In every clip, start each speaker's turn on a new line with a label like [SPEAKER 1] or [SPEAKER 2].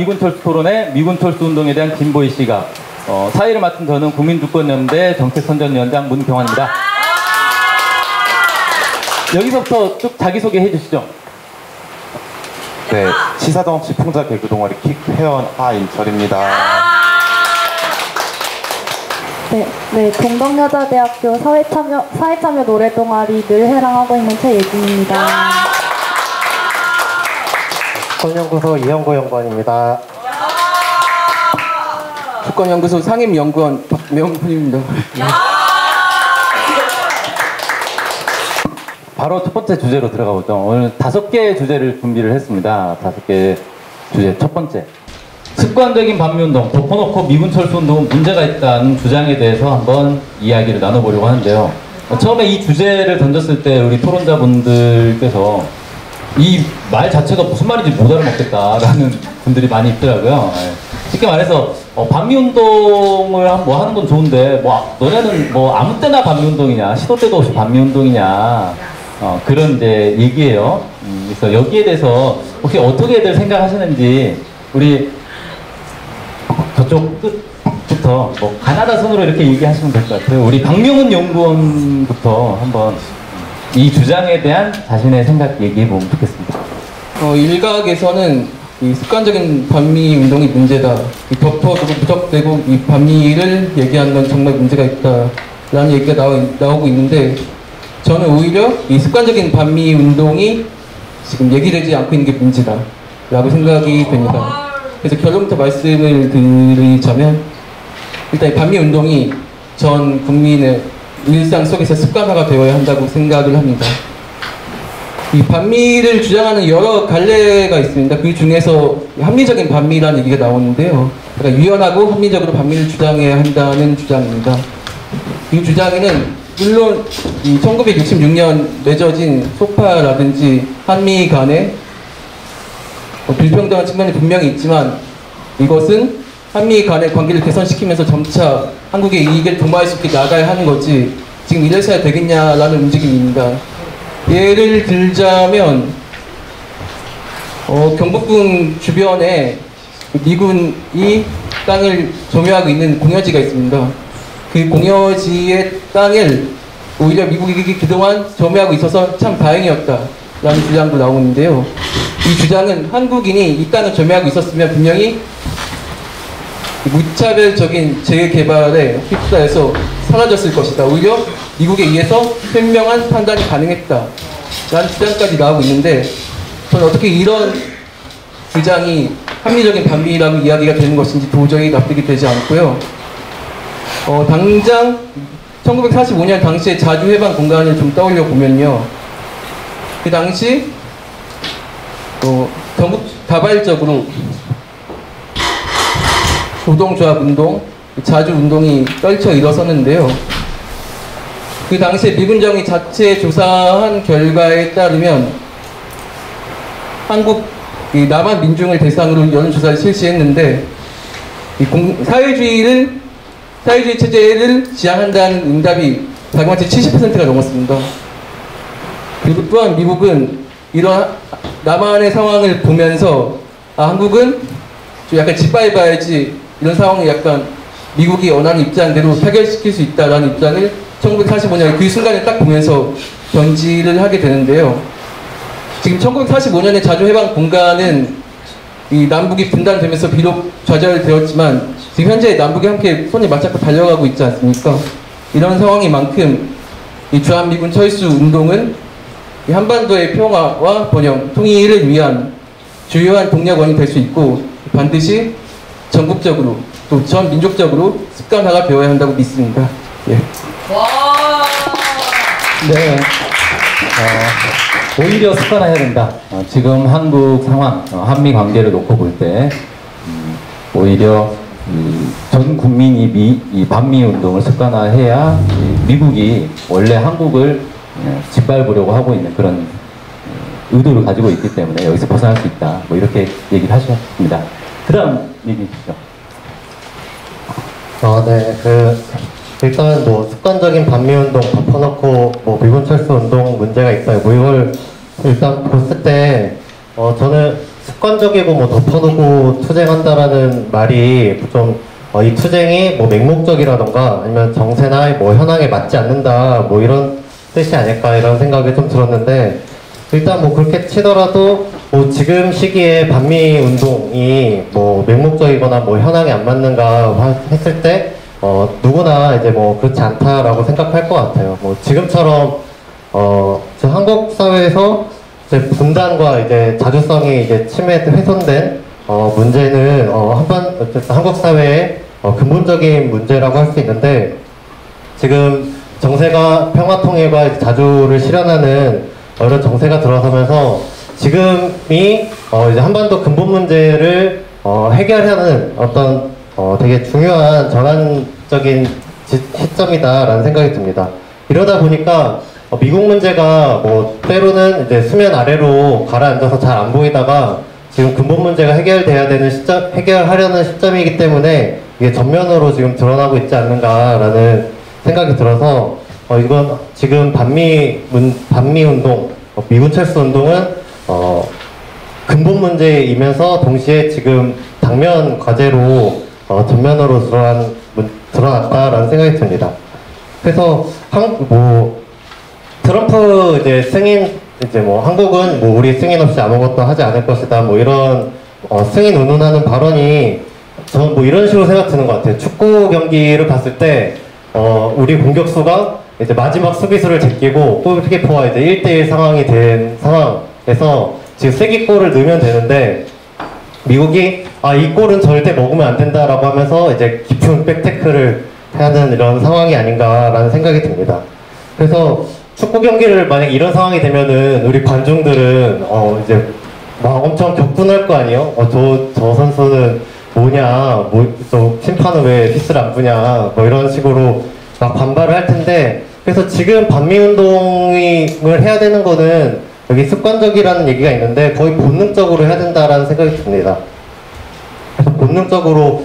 [SPEAKER 1] 미군 철수 토론회, 미군 철수 운동에 대한 김보희 씨가 사회를 맡은 저는 국민주권연대 정책선전위원장 문경환입니다. 여기서부터 쭉 자기소개 해주시죠.
[SPEAKER 2] 네, 시사동 없이 풍자 개그 동아리 킥 회원 하인철입니다.
[SPEAKER 3] 네, 동덕여자대학교 사회참여 노래 동아리 늘 해랑하고 있는 최예진입니다.
[SPEAKER 4] 주권연구소 이현구 연구원입니다.
[SPEAKER 5] 주권연구소 상임연구원 박명훈입니다.
[SPEAKER 1] 바로 첫 번째 주제로 들어가 보죠. 오늘 5개의 주제를 준비를 했습니다. 5개의 주제. 첫 번째, 습관적인 반미운동, 덮어놓고 미군 철수 운동은 문제가 있다는 주장에 대해서 한번 이야기를 나눠보려고 하는데요. 처음에 이 주제를 던졌을 때 우리 토론자분들께서 이 말 자체가 무슨 말인지 못 알아먹겠다라는 분들이 많이 있더라고요. 쉽게 말해서 반미운동을 뭐 하는 건 좋은데 너네는 아무 때나 반미운동이냐, 시도 때도 없이 반미운동이냐, 그런 이제 얘기예요. 그래서 여기에 대해서 혹시 어떻게들 생각하시는지 우리 저쪽 끝부터 가나다 선으로 이렇게 얘기하시면 될 것 같아요. 우리 박명훈 연구원부터 한번 이 주장에 대한 자신의 생각 얘기해 보면 좋겠습니다.
[SPEAKER 5] 일각에서는 이 습관적인 반미 운동이 문제다. 이 덮어두고 부적대고 이 반미를 얘기하는 건 정말 문제가 있다라는 얘기가 나오고 있는데, 저는 오히려 이 습관적인 반미 운동이 지금 얘기되지 않고 있는 게 문제다라고 생각이 됩니다. 그래서 결론부터 말씀을 드리자면, 일단 이 반미 운동이 전 국민의 일상 속에서 습관화가 되어야 한다고 생각을 합니다. 이 반미를 주장하는 여러 갈래가 있습니다. 그 중에서 합리적인 반미라는 얘기가 나오는데요. 그러니까 유연하고 합리적으로 반미를 주장해야 한다는 주장입니다. 이 주장에는 물론 이 1966년 맺어진 소파라든지 한미 간의 불평등한 측면이 분명히 있지만, 이것은 한미 간의 관계를 개선시키면서 점차 한국의 이익을 도모할 수 있게 나가야 하는 거지 지금 이래서야 되겠냐라는 움직임입니다. 예를 들자면 경복궁 주변에 미군이 땅을 점유하고 있는 공여지가 있습니다. 그 공여지의 땅을 오히려 미국이 그동안 점유하고 있어서 참 다행이었다라는 주장도 나오는데요. 이 주장은 한국인이 이 땅을 점유하고 있었으면 분명히 무차별적인 재개발에 휩싸여서 사라졌을 것이다. 오히려 미국에 의해서 현명한 판단이 가능했다 라는 주장까지 나오고 있는데, 저는 어떻게 이런 주장이 합리적인 반미라고 이야기가 되는 것인지 도저히 납득이 되지 않고요. 당장 1945년 당시에 자주해방 공간을 좀 떠올려 보면요, 그 당시 전국 다발적으로 노동조합 운동, 자주 운동이 떨쳐 일어섰는데요. 그 당시에 미군정이 자체 조사한 결과에 따르면 한국 남한 민중을 대상으로 여론조사를 실시했는데, 사회주의 체제를 지향한다는 응답이 자그마치 70%가 넘었습니다. 그리고 또한 미국은 이런 남한의 상황을 보면서 한국은 좀 약간 짓밟아야지, 이런 상황을 약간 미국이 원하는 입장대로 타결시킬 수 있다라는 입장을 1945년 그 순간을 딱 보면서 견지를 하게 되는데요. 지금 1945년에 자주해방 공간은 이 남북이 분단되면서 비록 좌절되었지만 지금 현재 남북이 함께 손을 맞잡고 달려가고 있지 않습니까? 이런 상황인 만큼 이 주한미군 철수 운동은 이 한반도의 평화와 번영, 통일을 위한 주요한 동력원이 될 수 있고, 반드시 전국적으로 또 전 민족적으로 습관화가 되어야 한다고 믿습니다. 예.
[SPEAKER 1] 네. 오히려 습관화해야 된다. 지금 한국 상황, 한미 관계를 놓고 볼 때 오히려 전 국민이 이 반미 운동을 습관화해야 미국이 원래 한국을 짓밟으려고 하고 있는 그런 의도를 가지고 있기 때문에 여기서 벗어날 수 있다. 이렇게 얘기를 하셨습니다. 그다음 얘기 주시죠.
[SPEAKER 4] 네, 일단 습관적인 반미운동 덮어놓고 미군 철수 운동 문제가 있어요. 이걸 일단 봤을 때 저는 습관적이고 뭐 덮어두고 투쟁한다라는 말이 좀 이 투쟁이 뭐 맹목적이라던가 아니면 정세나 뭐 현황에 맞지 않는다 뭐 이런 뜻이 아닐까 이런 생각이 좀 들었는데, 일단 뭐 그렇게 치더라도 뭐 지금 시기에 반미 운동이 뭐 맹목적이거나 뭐 현황에 안 맞는가 했을 때 누구나 이제 뭐 그렇지 않다라고 생각할 것 같아요. 뭐 지금처럼 지금 한국 사회에서 이제 분단과 이제 자주성이 이제 훼손된 문제는 어쨌든 한국 사회의 근본적인 문제라고 할 수 있는데, 지금 정세가 평화통일과 자주를 실현하는 이런 정세가 들어서면서 지금이 이제 한반도 근본 문제를 해결하는 어떤 되게 중요한 전환적인 시점이다라는 생각이 듭니다. 이러다 보니까 미국 문제가 뭐 때로는 이제 수면 아래로 가라앉아서 잘 안 보이다가 지금 근본 문제가 해결돼야 되는 해결하려는 시점이기 때문에 이게 전면으로 지금 드러나고 있지 않는가라는 생각이 들어서 이건 지금 반미 운동, 미군 철수 운동은 근본 문제이면서 동시에 지금 당면 과제로 전면으로 드러났다라는 생각이 듭니다. 그래서 트럼프 이제 승인 이제 뭐 한국은 뭐 우리 승인 없이 아무것도 하지 않을 것이다 뭐 이런 승인 운운하는 발언이 저는 뭐 이런 식으로 생각 드는 것 같아요. 축구 경기를 봤을 때 우리 공격수가 이제 마지막 수비수를 제끼고 골키퍼와 이제 1대1 상황이 된 상황에서 지금 세기골을 넣으면 되는데 미국이 이 골은 절대 먹으면 안 된다라고 하면서 이제 깊은 백태클을 하는 이런 상황이 아닌가라는 생각이 듭니다. 그래서 축구 경기를 만약 이런 상황이 되면은 우리 관중들은 이제 막 엄청 격분할 거 아니에요? 저 선수는 뭐냐, 또 심판은 왜 휘슬 안 부냐, 뭐 이런 식으로 막 반발을 할 텐데, 그래서 지금 반미 운동을 해야 되는 거는 여기 습관적이라는 얘기가 있는데 거의 본능적으로 해야 된다라는 생각이 듭니다. 그래서 본능적으로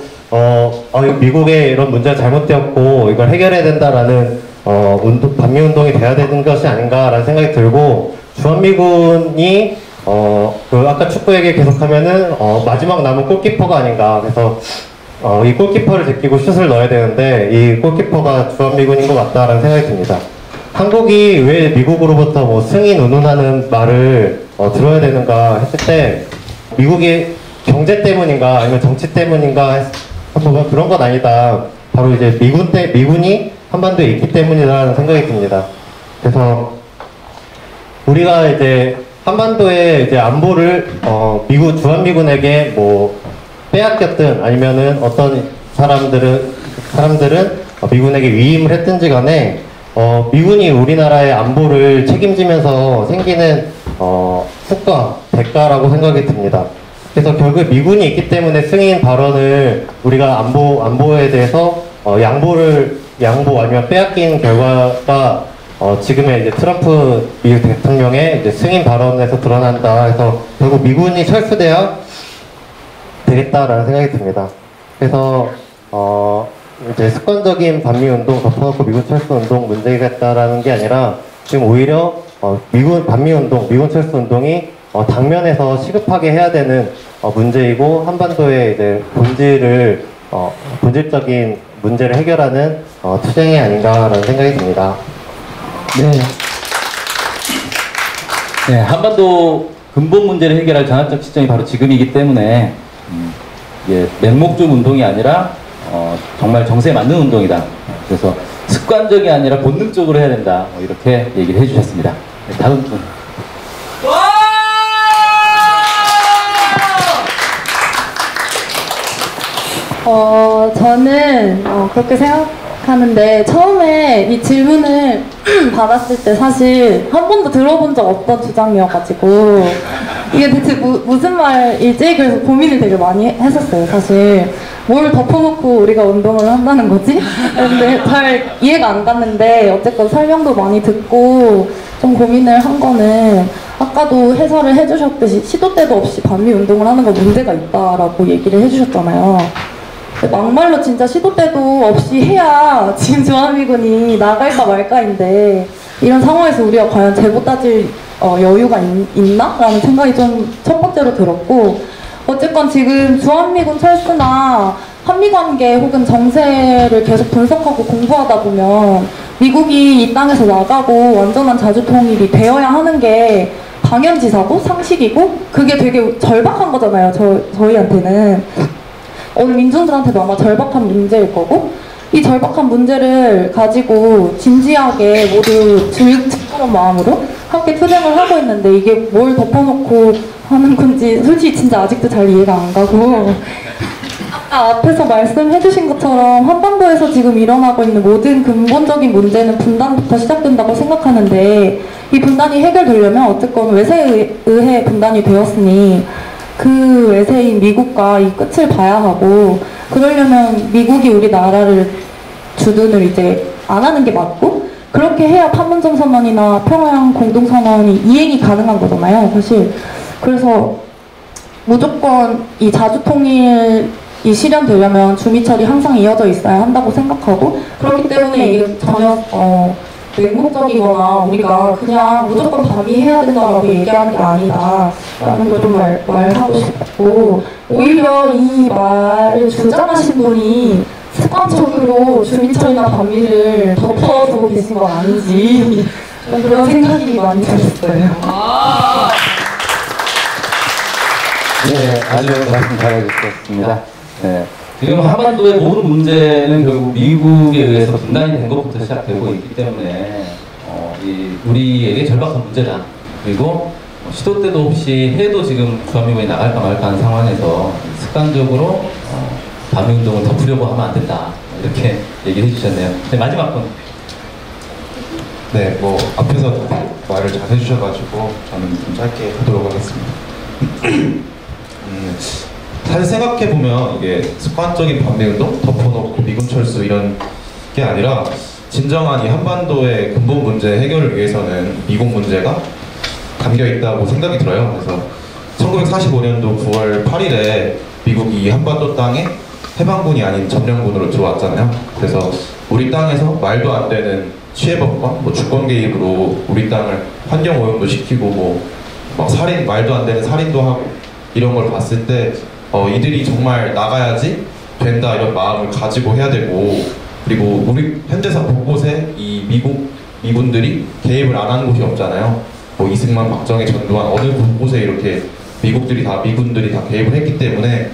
[SPEAKER 4] 미국의 이런 문제가 잘못되었고 이걸 해결해야 된다라는 반미 운동이 돼야 되는 것이 아닌가라는 생각이 들고, 주한미군이 아까 축구 얘기 계속하면은 마지막 남은 골키퍼가 아닌가. 그래서 이 골키퍼를 제끼고 슛을 넣어야 되는데 이 골키퍼가 주한미군인 것 같다라는 생각이 듭니다. 한국이 왜 미국으로부터 뭐 승인 운운하는 말을 들어야 되는가 했을 때, 미국이 경제 때문인가 아니면 정치 때문인가 보면 그런 건 아니다. 바로 이제 미군이 한반도에 있기 때문이라는 생각이 듭니다. 그래서 우리가 이제 한반도의 이제 안보를 주한미군에게 뭐 빼앗겼든 아니면은 어떤 사람들은 미군에게 위임을 했든지 간에 미군이 우리나라의 안보를 책임지면서 생기는 후과, 대가라고 생각이 듭니다. 그래서 결국 미군이 있기 때문에 승인 발언을 우리가 안보에 대해서 양보 아니면 빼앗긴 결과가 지금의 이제 트럼프 미국 대통령의 이제 승인 발언에서 드러난다 해서 결국 미군이 철수돼야 되겠다라는 생각이 듭니다. 그래서 이제 습관적인 반미 운동 덮어놓고 미군 철수 운동 문제겠다라는 게 아니라 지금 오히려 반미 운동, 미군 철수 운동이 당면에서 시급하게 해야 되는 문제이고, 한반도의 이제 본질적인 문제를 해결하는 투쟁이 아닌가라는 생각이 듭니다.
[SPEAKER 1] 네, 한반도 근본 문제를 해결할 전환적 시점이 바로 지금이기 때문에 이게 맹목적 운동이 아니라 정말 정세에 맞는 운동이다. 그래서 습관적이 아니라 본능적으로 해야 된다. 뭐 이렇게 얘기를 해주셨습니다. 네, 다음 분.
[SPEAKER 3] 저는 그렇게 생각하는데, 처음에 이 질문을 받았을 때 사실 한 번도 들어본 적 없던 주장이어가지고 이게 대체 무슨 말이지? 그래서 고민을 되게 많이 했었어요. 사실 뭘 덮어놓고 우리가 운동을 한다는 거지? 근데 잘 이해가 안 갔는데 어쨌건 설명도 많이 듣고 좀 고민을 한 거는, 아까도 해설을 해주셨듯이 시도 때도 없이 반미 운동을 하는 거 문제가 있다라고 얘기를 해주셨잖아요. 막말로 진짜 시도 때도 없이 해야 지금 주한미군이 나갈까 말까인데, 이런 상황에서 우리가 과연 제보 따질 여유가 있나? 라는 생각이 좀 첫 번째로 들었고, 어쨌건 지금 주한미군 철수나 한미관계 혹은 정세를 계속 분석하고 공부하다 보면 미국이 이 땅에서 나가고 완전한 자주통일이 되어야 하는 게 당연지사고 상식이고 그게 되게 절박한 거잖아요. 저희한테는. 오늘 민중들한테도 아마 절박한 문제일 거고, 이 절박한 문제를 가지고 진지하게 모두 즐거운 마음으로 함께 투쟁을 하고 있는데 이게 뭘 덮어놓고 하는 건지 솔직히 진짜 아직도 잘 이해가 안 가고, 아까 앞에서 말씀해주신 것처럼 한반도에서 지금 일어나고 있는 모든 근본적인 문제는 분단부터 시작된다고 생각하는데, 이 분단이 해결되려면 어쨌건 외세에 의해 분단이 되었으니 그 외세인 미국과 이 끝을 봐야 하고, 그러려면 미국이 우리나라를 주둔을 이제 안 하는 게 맞고, 그렇게 해야 판문점 선언이나 평양 공동선언이 이행이 가능한 거잖아요, 사실. 그래서 무조건 이 자주통일이 실현되려면 주미철이 항상 이어져 있어야 한다고 생각하고, 그렇기 때문에 이게 전혀 맹목적이거나 우리가 그냥 무조건 반미해야 된다라고 얘기하는 게 아니다 라는 걸 좀 말하고 싶고, 오히려 이 말을 주장하신 분이 습관적으로 주민철이나 반미를 덮어두고 계신 건 아닌지 그런 생각이 많이 들었어요.
[SPEAKER 1] 네, 아주 말씀 잘해주셨습니다. 네. 지금 한반도의 모든 문제는 결국 미국에 의해서 분단이 된 것부터 시작되고 있기 때문에 우리에게 절박한 문제다. 그리고 시도 때도 없이 해도 지금 주한미군이 나갈까 말까 하는 상황에서 습관적으로 반미운동을 덮으려고 하면 안 된다. 이렇게 얘기를 해주셨네요. 네, 마지막 분.
[SPEAKER 2] 네, 뭐 앞에서 말을 잘 해주셔가지고 저는 좀 짧게 하도록 하겠습니다. 사실 생각해보면 이게 습관적인 반미운동, 덮어놓고 미군 철수 이런 게 아니라 진정한 이 한반도의 근본 문제 해결을 위해서는 미국 문제가 담겨있다고 생각이 들어요. 그래서 1945년도 9월 8일에 미국이 한반도 땅에 해방군이 아닌 점령군으로 들어왔잖아요. 그래서 우리 땅에서 말도 안 되는 취해법과 뭐 주권 개입으로 우리 땅을 환경 오염도 시키고 막 살인, 말도 안 되는 살인도 하고 이런 걸 봤을 때 이들이 정말 나가야지 된다 이런 마음을 가지고 해야 되고, 그리고 우리 현대사 곳곳에 이 미군들이 개입을 안 하는 곳이 없잖아요. 뭐 이승만, 박정희, 전두환 어느 곳곳에 이렇게 미군들이 다 개입을 했기 때문에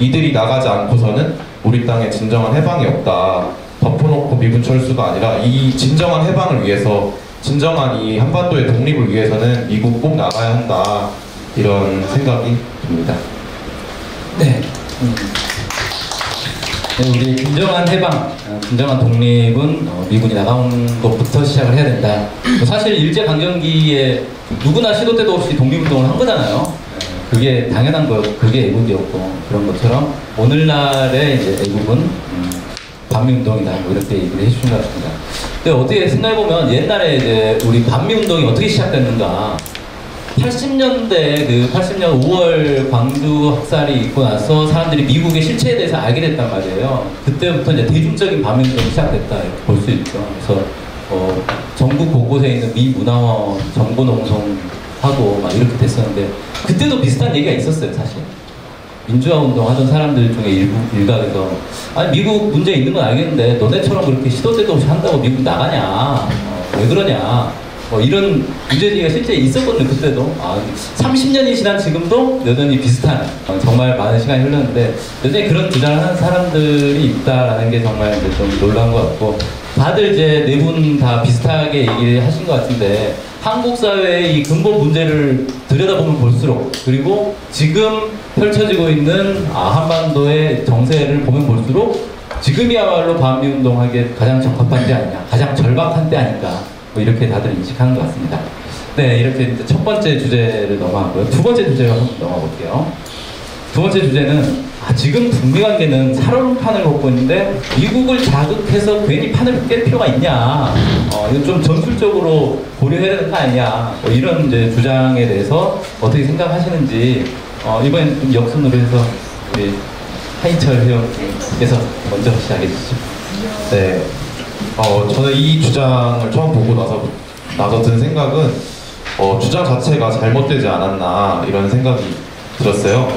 [SPEAKER 2] 이들이 나가지 않고서는 우리 땅에 진정한 해방이 없다. 덮어놓고 미군 철수가 아니라 이 진정한 해방을 위해서, 진정한 이 한반도의 독립을 위해서는 미국 꼭 나가야 한다. 이런 생각이 듭니다.
[SPEAKER 1] 네. 네, 우리 진정한 해방, 진정한 독립은 미군이 나가는 것부터 시작을 해야 된다. 사실 일제강점기에 누구나 시도 때도 없이 독립운동을 한 거잖아요. 그게 당연한 거, 그게 애국이었고, 그런 것처럼 오늘날의 이제 애국은 반미운동이다. 뭐 이렇게 얘기를 해주신 것 같습니다. 근데 어떻게 생각해보면 옛날에 이제 우리 반미운동이 어떻게 시작됐는가. 80년대 80년 5월 광주 학살이 있고 나서 사람들이 미국의 실체에 대해서 알게 됐단 말이에요. 그때부터 이제 대중적인 반미운동이 시작됐다 이렇게 볼 수 있죠. 그래서 전국 곳곳에 있는 미 문화원 정보 농성하고 막 이렇게 됐었는데, 그때도 비슷한 얘기가 있었어요, 사실. 민주화 운동 하던 사람들 중에 일각에서 아니 미국 문제 있는 건 알겠는데 너네처럼 그렇게 시도 때도 없이 한다고 미국 나가냐, 왜 그러냐, 이런 문제제기가 실제 있었거든요. 그때도 30년이 지난 지금도 여전히 비슷한, 정말 많은 시간이 흘렀는데 여전히 그런 주장을 하는 사람들이 있다라는 게 정말 이제 좀 놀라운 것 같고, 다들 이제 네 분 다 비슷하게 얘기를 하신 것 같은데, 한국 사회의 이 근본 문제를 들여다보면 볼수록, 그리고 지금 펼쳐지고 있는 한반도의 정세를 보면 볼수록 지금이야말로 반미운동하기에 가장 적합한 때 아니냐, 가장 절박한 때 아닐까, 뭐 이렇게 다들 인식하는 것 같습니다. 네, 이렇게 이제 첫 번째 주제를 넘어가고요. 두 번째 주제로 한번 넘어가 볼게요. 두 번째 주제는 지금 북미 관계는 살얼음판을 걷고 있는데 미국을 자극해서 괜히 판을 깰 필요가 있냐, 이거 좀 전술적으로 고려해야 되는 거 아니냐, 뭐 이런 이제 주장에 대해서 어떻게 생각하시는지 이번엔 좀 역순으로 해서 우리 하인철 회원님께서 먼저 시작해 주시죠.
[SPEAKER 2] 네, 저는 이 주장을 처음 보고 나서 나서 든 생각은 주장 자체가 잘못되지 않았나 이런 생각이 들었어요.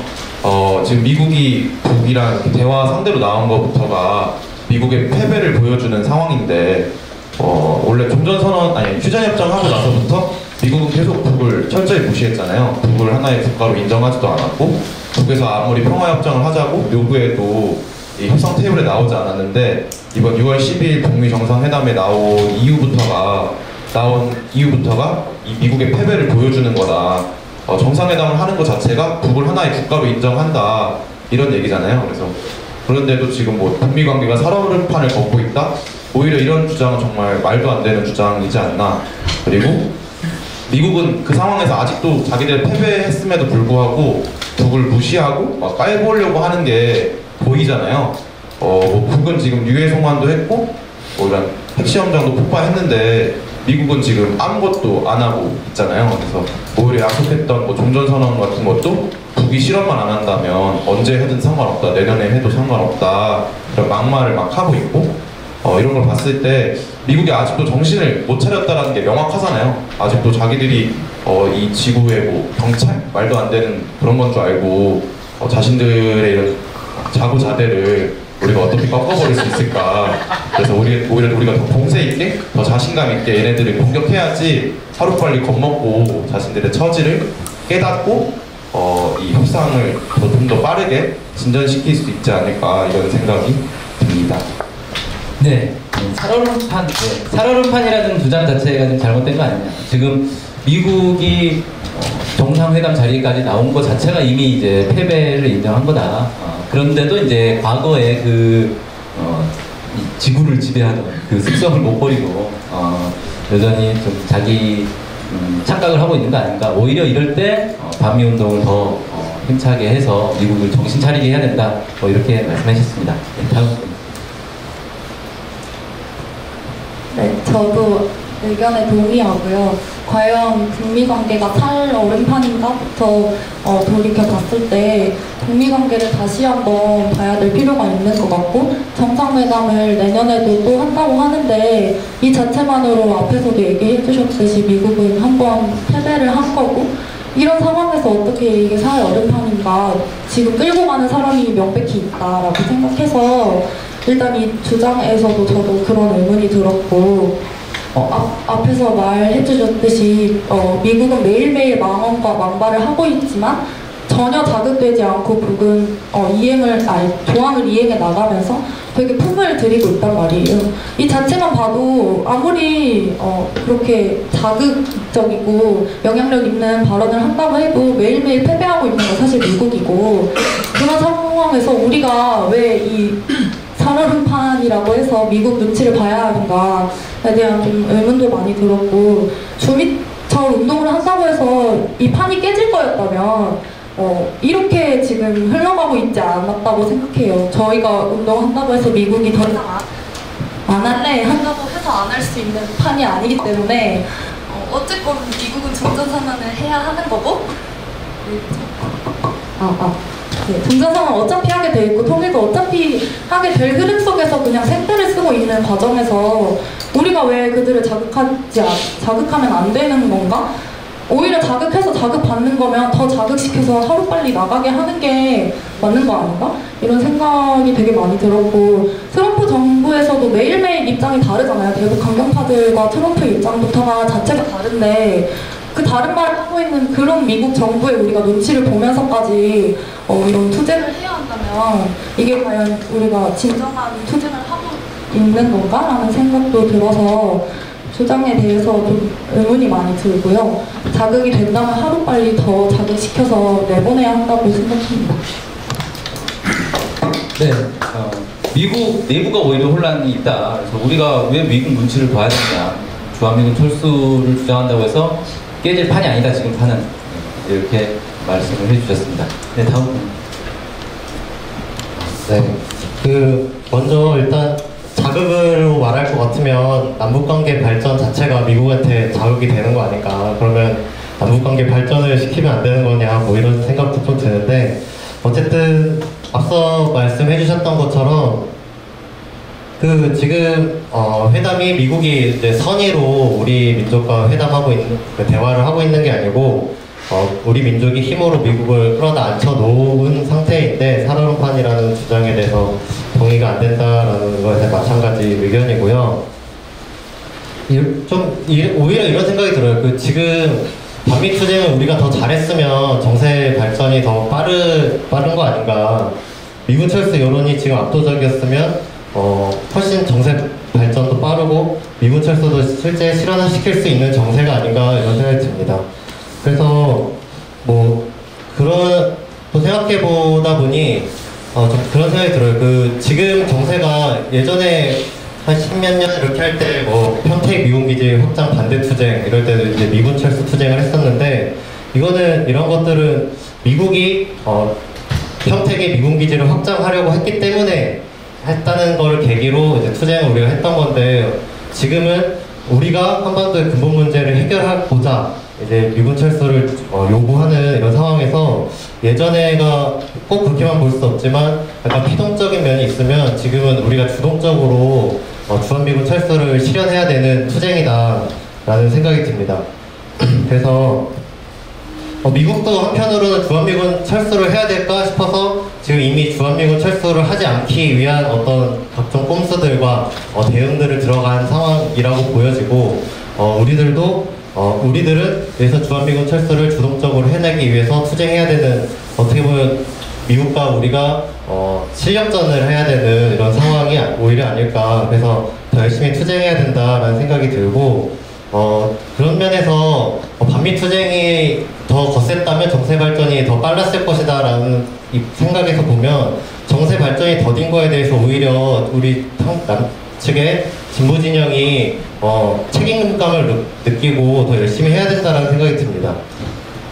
[SPEAKER 2] 지금 미국이 북이랑 이렇게 대화 상대로 나온 것부터가 미국의 패배를 보여주는 상황인데 원래 종전선언 아니 휴전협정 하고 나서부터 미국은 계속 북을 철저히 무시했잖아요. 북을 하나의 국가로 인정하지도 않았고 북에서 아무리 평화협정을 하자고 요구해도 이 협상 테이블에 나오지 않았는데 이번 6월 10일 북미 정상회담에 나온 이후부터가 이 미국의 패배를 보여주는 거다. 정상회담을 하는 것 자체가 북을 하나의 국가로 인정한다 이런 얘기잖아요. 그래서 그런데도 지금 뭐 북미 관계가 살얼음판을 걷고 있다. 오히려 이런 주장은 정말 말도 안 되는 주장이지 않나. 그리고 미국은 그 상황에서 아직도 자기들 패배했음에도 불구하고 북을 무시하고 막 깔보려고 하는 게 보이잖아요. 뭐 북은 지금 유해 송환도 했고 뭐 이런 핵시험장도 폭파했는데 미국은 지금 아무것도 안 하고 있잖아요. 그래서 오히려 약속했던 뭐 종전선언 같은 것도 북이 실험만 안 한다면 언제 해든 상관없다, 내년에 해도 상관없다 이런 막말을 막 하고 있고 이런 걸 봤을 때 미국이 아직도 정신을 못 차렸다는 게 명확하잖아요. 아직도 자기들이 이 지구의 뭐 경찰? 말도 안 되는 그런 건 줄 알고 자신들의 이런 자고자대를 우리가 어떻게 꺾어버릴 수 있을까. 그래서 오히려 우리가 더 봉쇄 있게, 더 자신감 있게 얘네들을 공격해야지 하루빨리 겁먹고 자신들의 처지를 깨닫고 이 협상을 좀 더 빠르게 진전시킬 수 있지 않을까 이런 생각이 듭니다.
[SPEAKER 1] 네, 살얼음판이라는 주장 자체가 좀 잘못된 거 아니냐. 지금 미국이 정상회담 자리까지 나온 것 자체가 이미 이제 패배를 인정한 거다. 그런데도 이제 과거에 이 지구를 지배하던 그 습성을 못 버리고 여전히 좀 자기 착각을 하고 있는 거 아닌가. 오히려 이럴 때 반미 운동을 더 힘차게 해서 미국을 정신 차리게 해야 된다. 뭐 이렇게 말씀하셨습니다. 네, 다음.
[SPEAKER 3] 네, 저도 의견에 동의하고요. 과연 북미 관계가 살얼음판인가부터 돌이켜 봤을 때 북미 관계를 다시 한번 봐야 될 필요가 있는 것 같고, 정상회담을 내년에도 또 한다고 하는데 이 자체만으로 앞에서도 얘기해 주셨듯이 미국은 한번 패배를 한 거고, 이런 상황에서 어떻게 이게 살얼음판인가, 지금 끌고 가는 사람이 명백히 있다라고 생각해서 일단 이 주장에서도 저도 그런 의문이 들었고, 앞에서 말해주셨듯이 미국은 매일매일 망언과 망발을 하고 있지만 전혀 자극되지 않고 북은 조항을 이행해 나가면서 되게 품을 들이고 있단 말이에요. 이 자체만 봐도 아무리 그렇게 자극적이고 영향력 있는 발언을 한다고 해도 매일매일 패배하고 있는 건 사실 미국이고, 그런 상황에서 우리가 왜 이 살얼음판이라고 해서 미국 눈치를 봐야 하는가에 대한 좀 의문도 많이 들었고, 주미처 운동을 한다고 해서 이 판이 깨질 거였다면 이렇게 지금 흘러가고 있지 않았다고 생각해요. 저희가 운동한다고 해서 미국이 더 이상 안 할래 한다고 해서 안 할 수 있는 판이 아니기 때문에 어쨌건 미국은 종전선언을 해야 하는 거고, 네, 종전선언 어차피 하게 돼 있고 통일도 어차피 하게 될 흐름 속에서 그냥 생떼를 쓰고 있는 과정에서 우리가 왜 그들을 자극하면 안 되는 건가? 오히려 자극해서 자극받는 거면 더 자극시켜서 하루빨리 나가게 하는 게 맞는 거 아닌가? 이런 생각이 되게 많이 들었고, 트럼프 정부에서도 매일매일 입장이 다르잖아요. 대북 강경파들과 트럼프 입장부터가 자체가 다른데, 그 다른 말을 하고 있는 그런 미국 정부에 우리가 눈치를 보면서까지 이런 투쟁을 해야 한다면 이게 과연 우리가 진정한 투쟁을 하고 있는 건가? 라는 생각도 들어서 주장에 대해서 좀 의문이 많이 들고요. 자극이 된다면 하루빨리 더 자극시켜서 내보내야 한다고 생각합니다.
[SPEAKER 1] 네, 미국 내부가 오히려 혼란이 있다. 그래서 우리가 왜 미국 눈치를 봐야 되냐. 주한미군 철수를 주장한다고 해서 깨질 판이 아니다, 지금 판은. 이렇게 말씀을 해주셨습니다. 네, 다음 분.
[SPEAKER 4] 네, 먼저 일단 자극으로 말할 것 같으면 남북관계 발전 자체가 미국한테 자극이 되는 거 아닐까. 그러면 남북관계 발전을 시키면 안 되는 거냐, 뭐 이런 생각도 좀 드는데, 어쨌든 앞서 말씀해 주셨던 것처럼 그 지금 회담이 미국이 이제 선의로 우리 민족과 회담하고 있는 그 대화를 하고 있는 게 아니고 우리 민족이 힘으로 미국을 끌어다 앉혀 놓은 상태인데 살얼음판이라는 주장에 대해서 동의가 안 된다라는 것에 마찬가지 의견이고요. 오히려 이런 생각이 들어요. 그 지금 반미 투쟁을 우리가 더 잘했으면 정세 발전이 더 빠른 거 아닌가. 미군 철수 여론이 지금 압도적이었으면 훨씬 정세 발전도 빠르고 미군 철수도 실제 실현시킬 수 있는 정세가 아닌가 이런 생각이 듭니다. 그래서 뭐 그런 또 생각해 보다 보니 좀 그런 생각이 들어요. 그 지금 정세가 예전에 한 십몇 년 이렇게 할 때 뭐 평택 미군 기지 확장 반대 투쟁 이럴 때도 이제 미군 철수 투쟁을 했었는데 이거는 이런 것들은 미국이 평택의 미군 기지를 확장하려고 했기 때문에 했다는 걸 계기로 이제 투쟁을 우리가 했던 건데 지금은 우리가 한반도의 근본 문제를 해결하고자 이제 미군 철수를 요구하는 이런 상황에서 예전에가 꼭 그렇게만 볼 수 없지만 약간 피동적인 면이 있으면 지금은 우리가 주동적으로 주한미군 철수를 실현해야 되는 투쟁이다 라는 생각이 듭니다. 그래서 미국도 한편으로는 주한미군 철수를 해야 될까 싶어서 지금 이미 주한미군 철수를 하지 않기 위한 어떤 각종 꼼수들과 대응들을 들어간 상황이라고 보여지고 우리들은 여기서 주한미군 철수를 주동적으로 해내기 위해서 투쟁해야 되는 어떻게 보면 미국과 우리가 실력전을 해야 되는 이런 상황이 오히려 아닐까. 그래서 더 열심히 투쟁해야 된다라는 생각이 들고 그런 면에서 반미 투쟁이 더 거셌다면 정세 발전이 더 빨랐을 것이다 라는 생각에서 보면 정세 발전이 더딘 거에 대해서 오히려 우리 남측의 진보 진영이 책임감을 느끼고 더 열심히 해야 된다는 생각이 듭니다.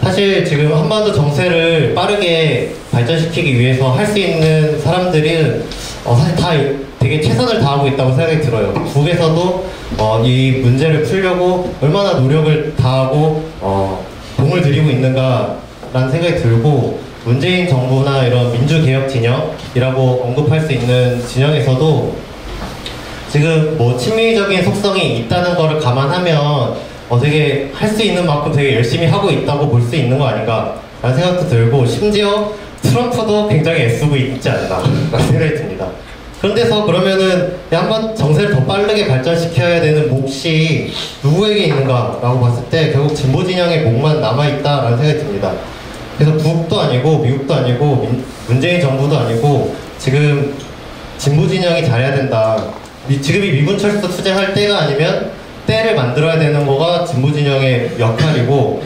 [SPEAKER 4] 사실 지금 한반도 정세를 빠르게 발전시키기 위해서 할 수 있는 사람들은 사실 다 되게 최선을 다하고 있다고 생각이 들어요. 북에서도 이 문제를 풀려고 얼마나 노력을 다하고 공을 들이고 있는가라는 생각이 들고 문재인 정부나 이런 민주개혁 진영이라고 언급할 수 있는 진영에서도 지금 뭐 친미적인 속성이 있다는 것을 감안하면 되게 할 수 있는 만큼 되게 열심히 하고 있다고 볼 수 있는 거 아닌가 라는 생각도 들고 심지어 트럼프도 굉장히 애쓰고 있지 않나 라는 생각이 듭니다. 그런데서 그러면은 한번 정세를 더 빠르게 발전시켜야 되는 몫이 누구에게 있는가 라고 봤을 때 결국 진보 진영의 몫만 남아있다 라는 생각이 듭니다. 그래서 북도 아니고 미국도 아니고 문재인 정부도 아니고 지금 진보 진영이 잘해야 된다. 지금이 미군 철수 투쟁할 때가 아니면 때를 만들어야 되는 거가 진보 진영의 역할이고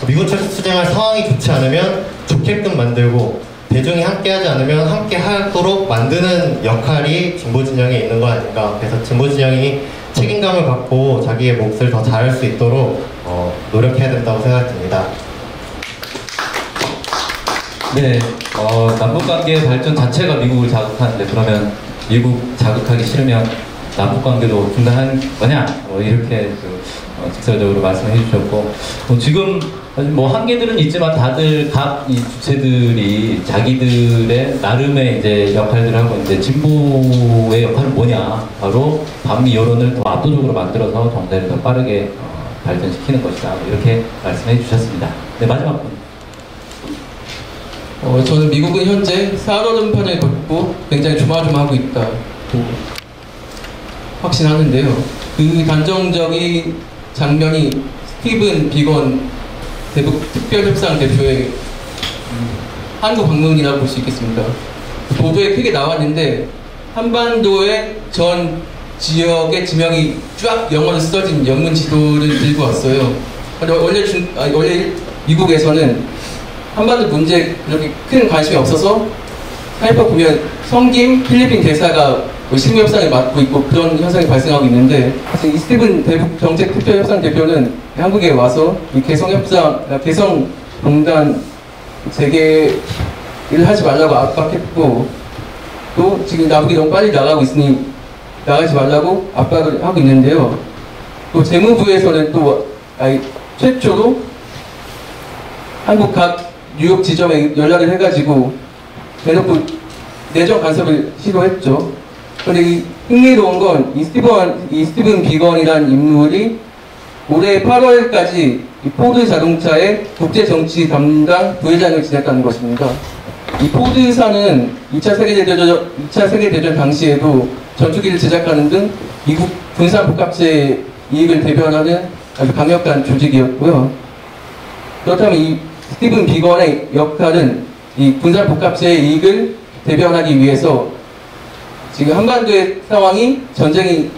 [SPEAKER 4] 미군 철수 투쟁할 상황이 좋지 않으면 좋게끔 만들고 대중이 함께하지 않으면 함께하도록 만드는 역할이 진보 진영에 있는 거 아닌가. 그래서 진보 진영이 책임감을 갖고 자기의 몫을 더 잘할 수 있도록 노력해야 된다고 생각됩니다.
[SPEAKER 1] 네, 남북관계의 발전 자체가 미국을 자극하는데 그러면 미국 자극하기 싫으면 남북관계도 중단한 거냐? 이렇게 직설적으로 말씀해 주셨고 지금 뭐 한계들은 있지만 다들 각 이 주체들이 자기들의 나름의 이제 역할들을 하고 이제 진보의 역할은 뭐냐? 바로 반미 여론을 더 압도적으로 만들어서 정세를 더 빠르게 발전시키는 것이다. 이렇게 말씀해 주셨습니다. 네, 마지막 분.
[SPEAKER 5] 저는 미국은 현재 살얼음판을 걷고 굉장히 조마조마하고 있다고 확신하는데요. 그 단정적인 장면이 스티븐 비건 대북 특별협상 대표의 한국 방문이라고 볼 수 있겠습니다. 보도에 크게 나왔는데 한반도의 전 지역의 지명이 쫙 영어로 써진 영문 지도를 들고 왔어요. 원래 미국에서는 한반도 문제에 그렇게 큰 관심이 없어서 살펴보면 성김 필리핀 대사가 실무협상을 맡고 있고 그런 현상이 발생하고 있는데 사실 이 스티븐 대북 정책 특별협상 대표는 한국에 와서 이 개성공단 재개를 하지 말라고 압박했고 또 지금 남북이 너무 빨리 나가고 있으니 나가지 말라고 압박을 하고 있는데요. 또 재무부에서는 또 최초로 한국 각 뉴욕 지점에 연락을 해가지고 대놓고 내정 간섭을 시도했죠. 그런데 이 흥미로운 건 이 스티븐 비건이라는 인물이 올해 8월까지 이 포드 자동차의 국제 정치 담당 부회장을 지냈다는 것입니다. 이 포드사는 2차 세계대전 당시에도 전투기를 제작하는 등 미국 군사복합체의 이익을 대변하는 아주 강력한 조직이었고요. 그렇다면 이 스티븐 비건의 역할은 이 군사복합체의 이익을 대변하기 위해서 지금 한반도의 상황이 전쟁이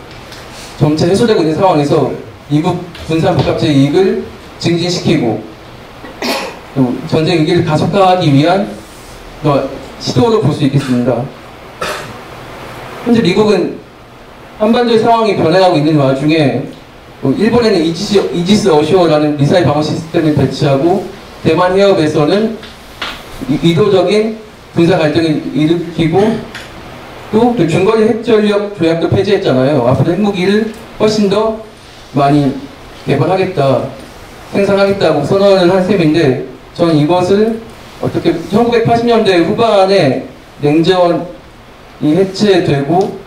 [SPEAKER 5] 점차 해소되고 있는 상황에서 미국 군사복합체의 이익을 증진시키고 또 전쟁 위기를 가속화하기 위한 시도로 볼 수 있겠습니다. 현재 미국은 한반도의 상황이 변해가고 있는 와중에 일본에는 이지스 어쇼어라는 미사일 방어 시스템을 배치하고 대만 해협에서는 의도적인 군사 갈등을 일으키고 또 중거리 핵전력 조약도 폐지했잖아요. 앞으로 핵무기를 훨씬 더 많이 개발하겠다, 생산하겠다고 선언을 한 셈인데 저는 이것을 어떻게 1980년대 후반에 냉전이 해체되고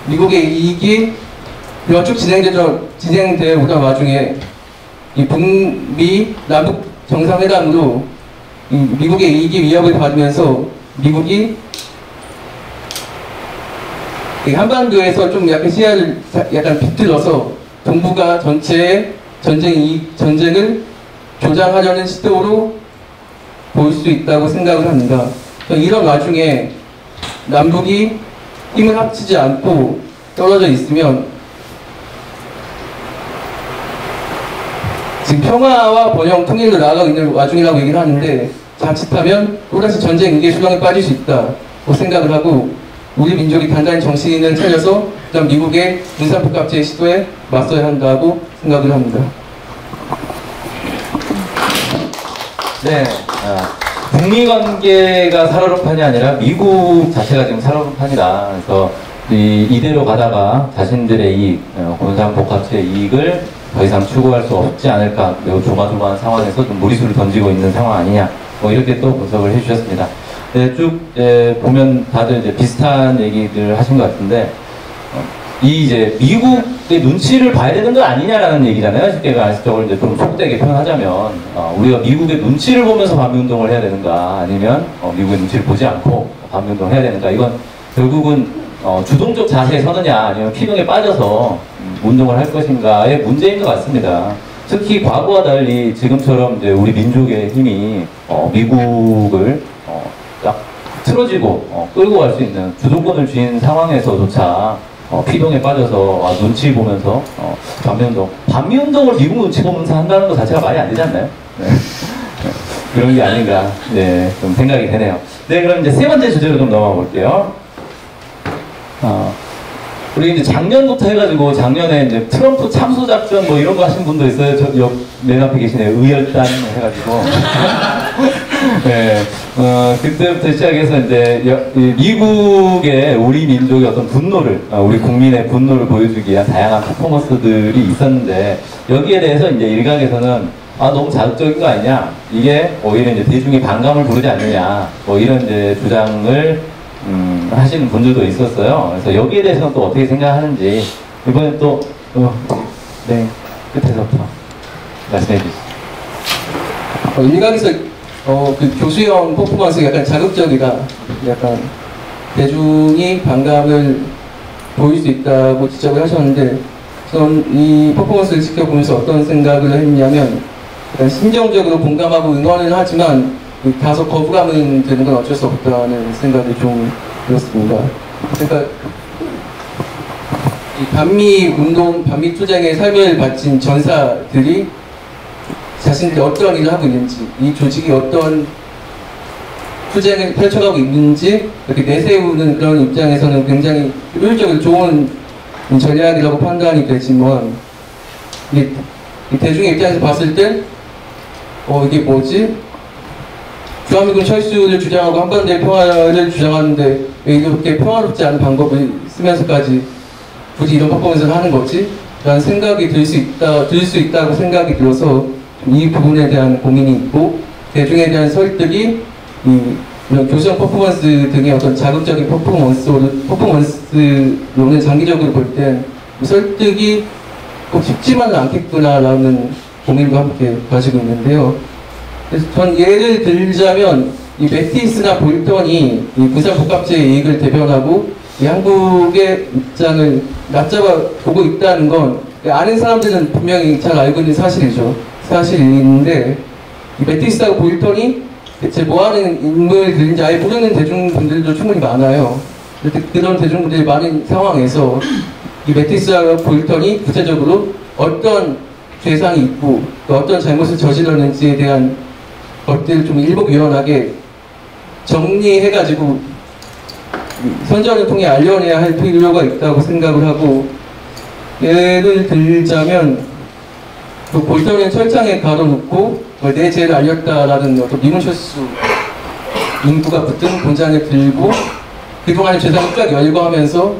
[SPEAKER 5] 미국의 이익이 쭉 진행되어 오던 와중에 이 북미 남북 정상회담으로 이 미국의 이익이 위협을 받으면서 미국이 한반도에서 좀 약간 시야를 약간 비틀어서 동북아 전체의 전쟁을 조장하려는 시도로 볼 수 있다고 생각을 합니다. 이런 와중에 남북이 힘을 합치지 않고 떨어져 있으면 지금 평화와 번영 통일로 나아가고 있는 와중이라고 얘기를 하는데 자칫하면 또다시 전쟁 위기의 수렁에 빠질 수 있다고 생각을 하고 우리 민족이 단단히 정신을 차려서 그다음 미국의 군사복합체의 시도에 맞서야 한다고 생각을 합니다.
[SPEAKER 1] 네, 북미 관계가 살얼음판이 아니라 미국 자체가 지금 살얼음판이다. 그래서 이대로 가다가 자신들의 이익, 군사복합체의 이익을 더 이상 추구할 수 없지 않을까, 매우 조마조마한 상황에서 좀 무리수를 던지고 있는 상황 아니냐, 뭐 이렇게 또 분석을 해주셨습니다. 네, 쭉 보면 다들 이제 비슷한 얘기들 하신 것 같은데, 이제 미국의 눈치를 봐야 되는 거 아니냐라는 얘기잖아요. 쉽게 저걸 이제 좀 속되게 표현하자면, 우리가 미국의 눈치를 보면서 반미운동을 해야 되는가, 아니면 미국의 눈치를 보지 않고 반미운동을 해야 되는가, 이건 결국은 주동적 자세에 서느냐, 아니면 피동에 빠져서 운동을 할 것인가의 문제인 것 같습니다. 특히 과거와 달리 지금처럼 이제 우리 민족의 힘이 미국을 딱 틀어지고 끌고 갈 수 있는 주도권을 쥔 상황에서조차 피동에 빠져서 눈치 보면서 반미운동을 미국 눈치 보면서 한다는 것 자체가 말이 안 되지 않나요? 네. 그런 게 아닌가, 네, 좀 생각이 되네요. 네, 그럼 이제 세 번째 주제로 좀 넘어가 볼게요. 우리 이제 작년부터 해가지고 작년에 이제 트럼프 참수 작전 뭐 이런 거 하신 분도 있어요. 저 옆 맨 앞에 계시네요. 의열단 해가지고. 네, 그때부터 시작해서 이제 미국의 우리 민족의 어떤 분노를, 우리 국민의 분노를 보여주기 위한 다양한 퍼포먼스들이 있었는데 여기에 대해서 이제 일각에서는 너무 자극적인 거 아니냐, 이게 오히려 이제 대중의 반감을 부르지 않느냐, 뭐 이런 이제 주장을 하시는 분들도 있었어요. 그래서 여기에 대해서는 또 어떻게 생각하는지 이번에 또 네, 끝에서부터 말씀해 주시죠.
[SPEAKER 5] 일각에서 그 교수형 퍼포먼스가 약간 자극적이다, 약간 대중이 반감을 보일 수 있다고 지적을 하셨는데 저는 이 퍼포먼스를 지켜보면서 어떤 생각을 했냐면 약간 심정적으로 공감하고 응원을 하지만 다소 거부감은 드는 건 어쩔 수 없다는 생각이 좀 들었습니다. 그러니까 이 반미 투쟁의 삶을 바친 전사들이 자신들이 어떤 일을 하고 있는지, 이 조직이 어떤 투쟁을 펼쳐가고 있는지 이렇게 내세우는 그런 입장에서는 굉장히 효율적으로 좋은 전략이라고 판단이 되지만 이 대중의 입장에서 봤을 때 이게 뭐지? 주한미군 철수를 주장하고 한반도의 평화를 주장하는데 왜 이렇게 평화롭지 않은 방법을 쓰면서까지 굳이 이런 퍼포먼스를 하는 거지? 라는 생각이 들 수 있다고 생각이 들어서 이 부분에 대한 고민이 있고 대중에 대한 설득이 이 이런 교수형 퍼포먼스 등의 어떤 자극적인 퍼포먼스로는 장기적으로 볼 땐 설득이 꼭 쉽지만은 않겠구나라는 고민도 함께 가지고 있는데요. 그래서 전 예를 들자면 이 매티스나 볼턴이 이 부산복합체의 이익을 대변하고 이 한국의 입장을 낮잡아 보고 있다는 건 아는 사람들은 분명히 잘 알고 있는 사실이죠. 사실인데 이 매티스하고 볼턴이 대체 뭐하는 인물들인지 아예 모르는 대중분들도 충분히 많아요. 그런 대중분들이 많은 상황에서 이 매티스와 볼턴이 구체적으로 어떤 죄상이 있고 또 어떤 잘못을 저질렀는지에 대한 것들을 좀 일목요연하게 정리해가지고 선전을 통해 알려내야 할 필요가 있다고 생각을 하고, 예를 들자면 볼턴은 철장에 가둬놓고 내 죄를 알렸다라는 어떤 미문철수 문구가 붙은 본장을 들고 그동안의 죄상을 쫙 열거하면서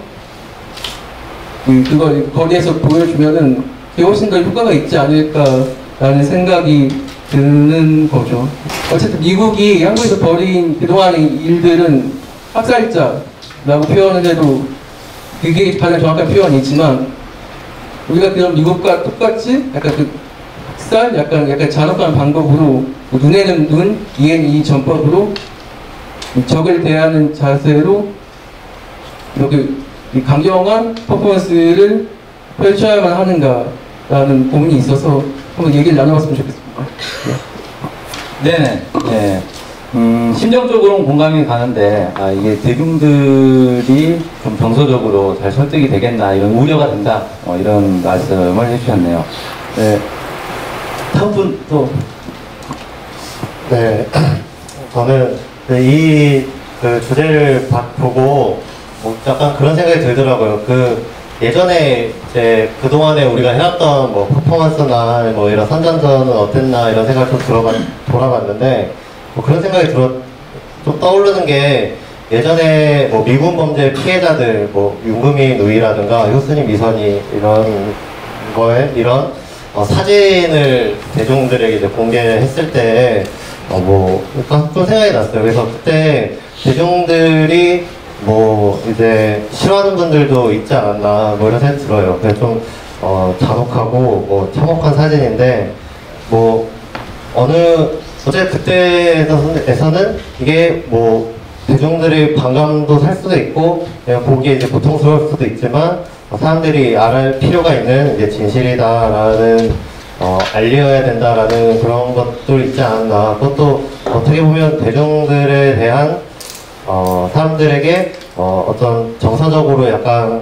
[SPEAKER 5] 그걸 거리에서 보여주면은 그게 훨씬 더 효과가 있지 않을까라는 생각이 드는 거죠. 어쨌든 미국이 한국에서 벌인 그동안의 일들은 학살자라고 표현을 해도 그게 가장 정확한 표현이지만, 우리가 그런 미국과 똑같이 약간 그 학살, 약간 잔혹한 방법으로 눈에는 눈, 이에는 이 전법으로 적을 대하는 자세로 이렇게 강경한 퍼포먼스를 펼쳐야만 하는가라는 고민이 있어서 한번 얘기를 나눠봤으면 좋겠습니다.
[SPEAKER 1] 네네. 네. 심정적으로는 공감이 가는데, 이게 대중들이 좀 정서적으로 잘 설득이 되겠나, 이런 우려가 된다, 이런 말씀을 해주셨네요. 네. 다음 분 또.
[SPEAKER 4] 네, 저는 이 주제를 보고 약간 그런 생각이 들더라고요. 예전에 이제 그동안에 우리가 해왔던 뭐 퍼포먼스나 뭐 이런 선전전은 어땠나 이런 생각을 좀 돌아봤는데, 뭐 그런 생각이 좀 떠오르는 게, 예전에 뭐 미군 범죄 피해자들, 뭐 윤금이 누이라든가 효순이 미선이 이런 사진을 대중들에게 이제 공개했을 때, 약간 좀 생각이 났어요. 그래서 그때 대중들이 뭐 이제 싫어하는 분들도 있지 않았나, 뭐 이런 생각이 들어요. 그래서 좀 잔혹하고 뭐 참혹한 사진인데, 어제 그때에서는 이게 뭐 대중들이 반감도 살 수도 있고 그냥 보기에 이제 고통스러울 수도 있지만, 사람들이 알할 필요가 있는 이제 진실이다라는, 알려야 된다라는 그런 것도 있지 않았나. 그것도 어떻게 보면 대중들에 대한 사람들에게 어떤 정서적으로 약간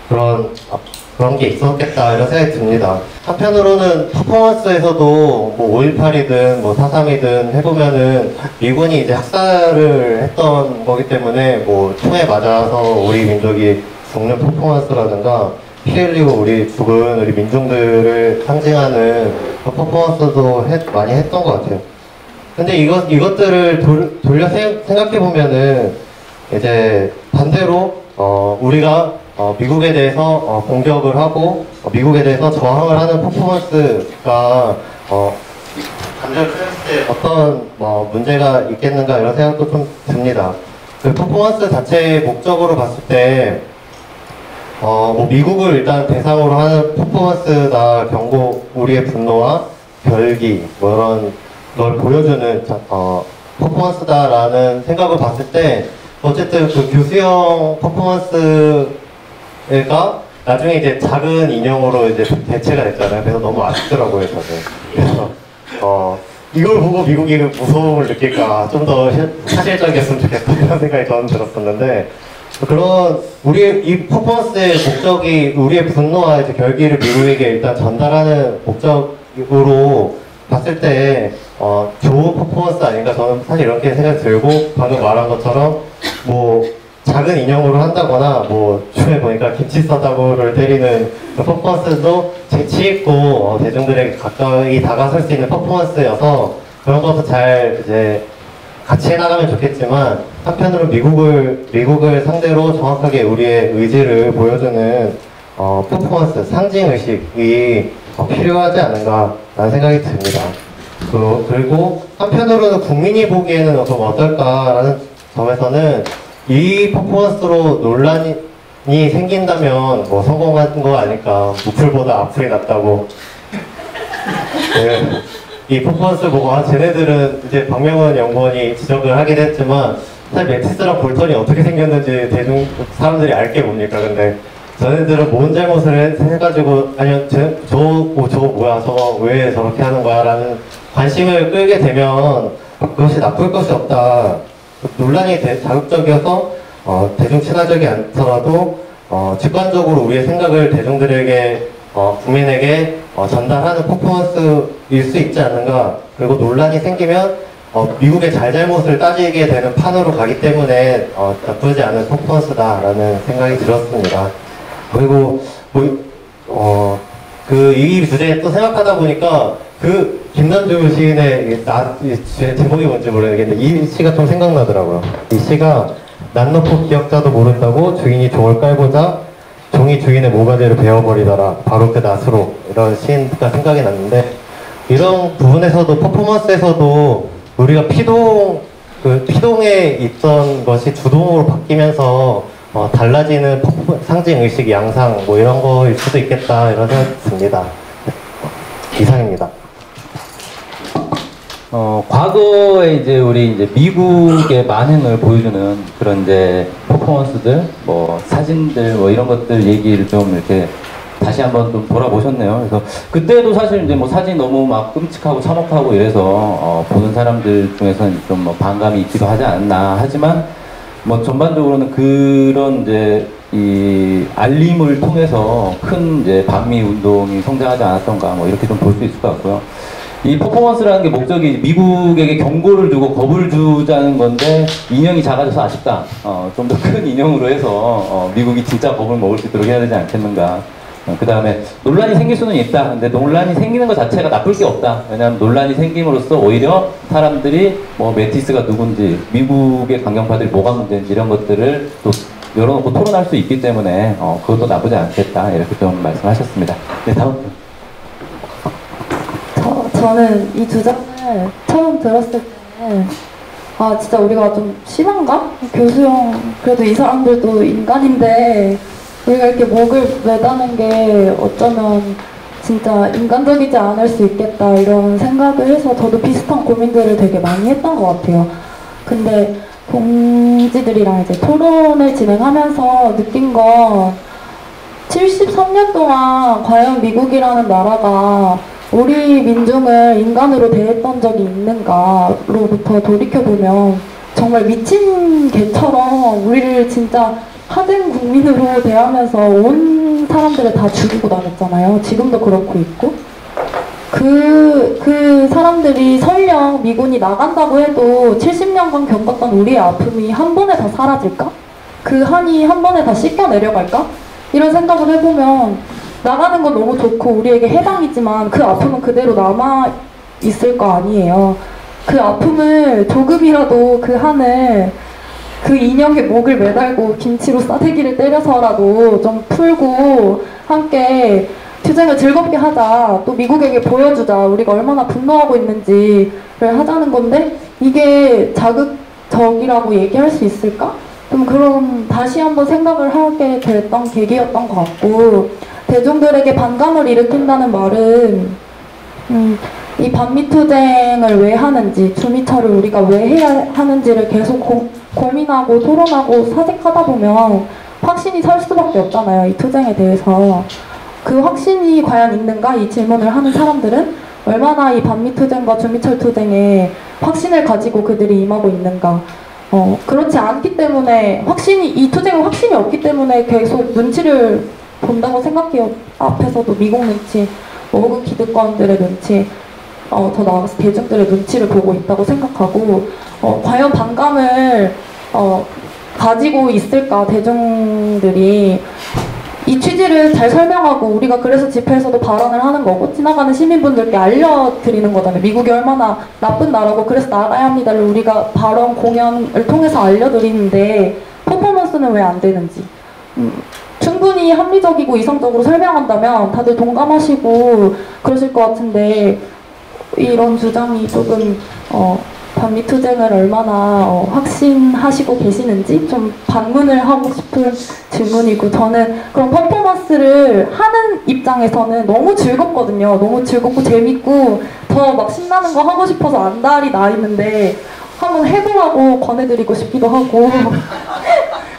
[SPEAKER 4] 그런 게 있었겠다 이런 생각이 듭니다. 한편으로는 퍼포먼스에서도 뭐 5.18이든 뭐 4.3이든 해보면은 미군이 이제 학살을 했던 거기 때문에 뭐 총에 맞아서 우리 민족이 죽는 퍼포먼스라든가 피 흘리고 죽은 우리 민중들을 상징하는 퍼포먼스도 많이 했던 것 같아요. 근데 이것들을 돌려 생각해보면은 이제 반대로 우리가 미국에 대해서 공격을 하고 미국에 대해서 저항을 하는 퍼포먼스가 감정을 표현했을 때 어떤 문제가 있겠는가 이런 생각도 좀 듭니다. 그 퍼포먼스 자체의 목적으로 봤을 때 미국을 일단 대상으로 하는 퍼포먼스다, 경고, 우리의 분노와 결기, 뭐 이런 걸 보여주는 퍼포먼스다라는 생각을 봤을 때, 어쨌든 그 교수형 퍼포먼스가 나중에 이제 작은 인형으로 이제 대체가 됐잖아요. 그래서 너무 아쉽더라고요, 저는. 그래서 이걸 보고 미국이 무서움을 느낄까, 좀 더 사실적이었으면 좋겠다 이런 생각이 저는 들었었는데, 그런 우리의 이 퍼포먼스의 목적이 우리의 분노와 이제 결기를 미국에게 일단 전달하는 목적으로 봤을 때 좋은 퍼포먼스 아닌가, 저는 사실 이렇게 생각이 들고, 방금 말한 것처럼 뭐 작은 인형으로 한다거나 뭐 중에 보니까 김치 싸다구를 때리는 그 퍼포먼스도 재치있고 대중들에게 가까이 다가설 수 있는 퍼포먼스여서 그런 것도 잘 이제 같이 해나가면 좋겠지만, 한편으로 미국을 상대로 정확하게 우리의 의지를 보여주는 퍼포먼스, 상징의식이 필요하지 않은가라는 생각이 듭니다. 그리고 한편으로는 국민이 보기에는 좀 어떨까라는 점에서는 이 퍼포먼스로 논란이 생긴다면 뭐 성공한 거 아닐까. 무풀보다 악플이 낫다고. 네. 이 퍼포먼스 보고 쟤네들은 이제 박명훈 연구원이 지적을 하긴 했지만 사실 메티스랑 볼턴이 어떻게 생겼는지 대중 사람들이 알게 뭡니까? 근데 저네들은 뭔 잘못을 해가지고 아니면 저거 뭐야 저거 왜 저렇게 하는 거야 라는 관심을 끌게 되면 그것이 나쁠 것이 없다. 논란이 자극적이어서 대중 친화적이 않더라도 직관적으로 우리의 생각을 대중들에게 국민에게 전달하는 퍼포먼스일 수 있지 않는가. 그리고 논란이 생기면 미국의 잘잘못을 따지게 되는 판으로 가기 때문에 나쁘지 않은 퍼포먼스다라는 생각이 들었습니다. 그리고 이 주제에 또 생각하다 보니까 김남주 시인의 제목이 뭔지 모르겠는데 이 시가 좀 생각나더라고요. 이 시가 낫놓고 기억자도 모른다고 주인이 종을 깔보자 종이 주인의 모가지를 베어버리더라 바로 그 낫으로 이런 시가 생각이 났는데 이런 부분에서도 퍼포먼스에서도 우리가 피동에 있던 것이 주동으로 바뀌면서 달라지는 상징 의식 양상 뭐 이런 거일 수도 있겠다 이런 생각이 듭니다. 이상입니다.
[SPEAKER 1] 과거에 이제 우리 이제 미국의 만행을 보여주는 그런 이제 퍼포먼스들, 뭐 사진들, 뭐 이런 것들 얘기를 좀 이렇게 다시 한번 좀 돌아보셨네요. 그래서 그때도 사실 이제 뭐 사진 너무 막 끔찍하고 참혹하고 이래서 보는 사람들 중에서는 좀 뭐 반감이 있기도 하지 않나 하지만 뭐 전반적으로는 그런 이제 이 알림을 통해서 큰 이제 반미 운동이 성장하지 않았던가 뭐 이렇게 좀 볼 수 있을 것 같고요. 이 퍼포먼스라는 게 목적이 미국에게 경고를 주고 겁을 주자는 건데 인형이 작아져서 아쉽다. 좀 더 큰 인형으로 해서 미국이 진짜 겁을 먹을 수 있도록 해야 되지 않겠는가. 그 다음에 논란이 생길 수는 있다. 근데 논란이 생기는 것 자체가 나쁠 게 없다. 왜냐하면 논란이 생김으로써 오히려 사람들이 뭐 메티스가 누군지 미국의 강경파들이 뭐가 문제인지 이런 것들을 또 열어놓고 토론할 수 있기 때문에 그것도 나쁘지 않겠다. 이렇게 좀 말씀하셨습니다. 네, 다음.
[SPEAKER 3] 저는 이 주장을 처음 들었을 때 진짜 우리가 좀 심한가? 교수형 그래도 이 사람들도 인간인데 우리가 이렇게 목을 매다는 게 어쩌면 진짜 인간적이지 않을 수 있겠다 이런 생각을 해서 저도 비슷한 고민들을 되게 많이 했던 것 같아요. 근데 동지들이랑 이제 토론을 진행하면서 느낀 건 73년 동안 과연 미국이라는 나라가 우리 민중을 인간으로 대했던 적이 있는가로부터 돌이켜보면 정말 미친 개처럼 우리를 진짜 하등 국민으로 대하면서 온 사람들을 다 죽이고 다녔잖아요. 지금도 그렇고 있고. 그 사람들이 설령 미군이 나간다고 해도 70년간 겪었던 우리의 아픔이 한 번에 다 사라질까? 그 한이 한 번에 다 씻겨 내려갈까? 이런 생각을 해보면 나가는 건 너무 좋고 우리에게 해방이지만 그 아픔은 그대로 남아있을 거 아니에요. 그 아픔을 조금이라도 그 한을 그 인형의 목을 매달고 김치로 싸대기를 때려서라도 좀 풀고 함께 투쟁을 즐겁게 하자. 또 미국에게 보여주자. 우리가 얼마나 분노하고 있는지를 하자는 건데 이게 자극적이라고 얘기할 수 있을까? 좀 그런 다시 한번 생각을 하게 됐던 계기였던 것 같고 대중들에게 반감을 일으킨다는 말은 이 반미 투쟁을 왜 하는지 주미철을 우리가 왜 해야 하는지를 계속 고민하고 토론하고 사색하다 보면 확신이 설 수밖에 없잖아요. 이 투쟁에 대해서. 그 확신이 과연 있는가? 이 질문을 하는 사람들은 얼마나 이 반미 투쟁과 주미철 투쟁에 확신을 가지고 그들이 임하고 있는가. 그렇지 않기 때문에 이 투쟁에 확신이 없기 때문에 계속 눈치를 본다고 생각해요. 앞에서도 미국 눈치, 호국 기득권들의 눈치, 더 나아가서 대중들의 눈치를 보고 있다고 생각하고 과연 반감을 가지고 있을까 대중들이 이 취지를 잘 설명하고 우리가 그래서 집회에서도 발언을 하는 거고 지나가는 시민분들께 알려드리는 거잖아요. 미국이 얼마나 나쁜 나라고 그래서 나가야 합니다를 우리가 발언 공연을 통해서 알려드리는데 퍼포먼스는 왜 안 되는지 충분히 합리적이고 이성적으로 설명한다면 다들 동감하시고 그러실 것 같은데 이런 주장이 조금 반미 투쟁을 얼마나 확신하시고 계시는지 좀 반문을 하고 싶은 질문이고, 저는 그런 퍼포먼스를 하는 입장에서는 너무 즐겁거든요. 너무 즐겁고 재밌고 더 막 신나는 거 하고 싶어서 안달이 나 있는데 한번 해보라고 권해드리고 싶기도 하고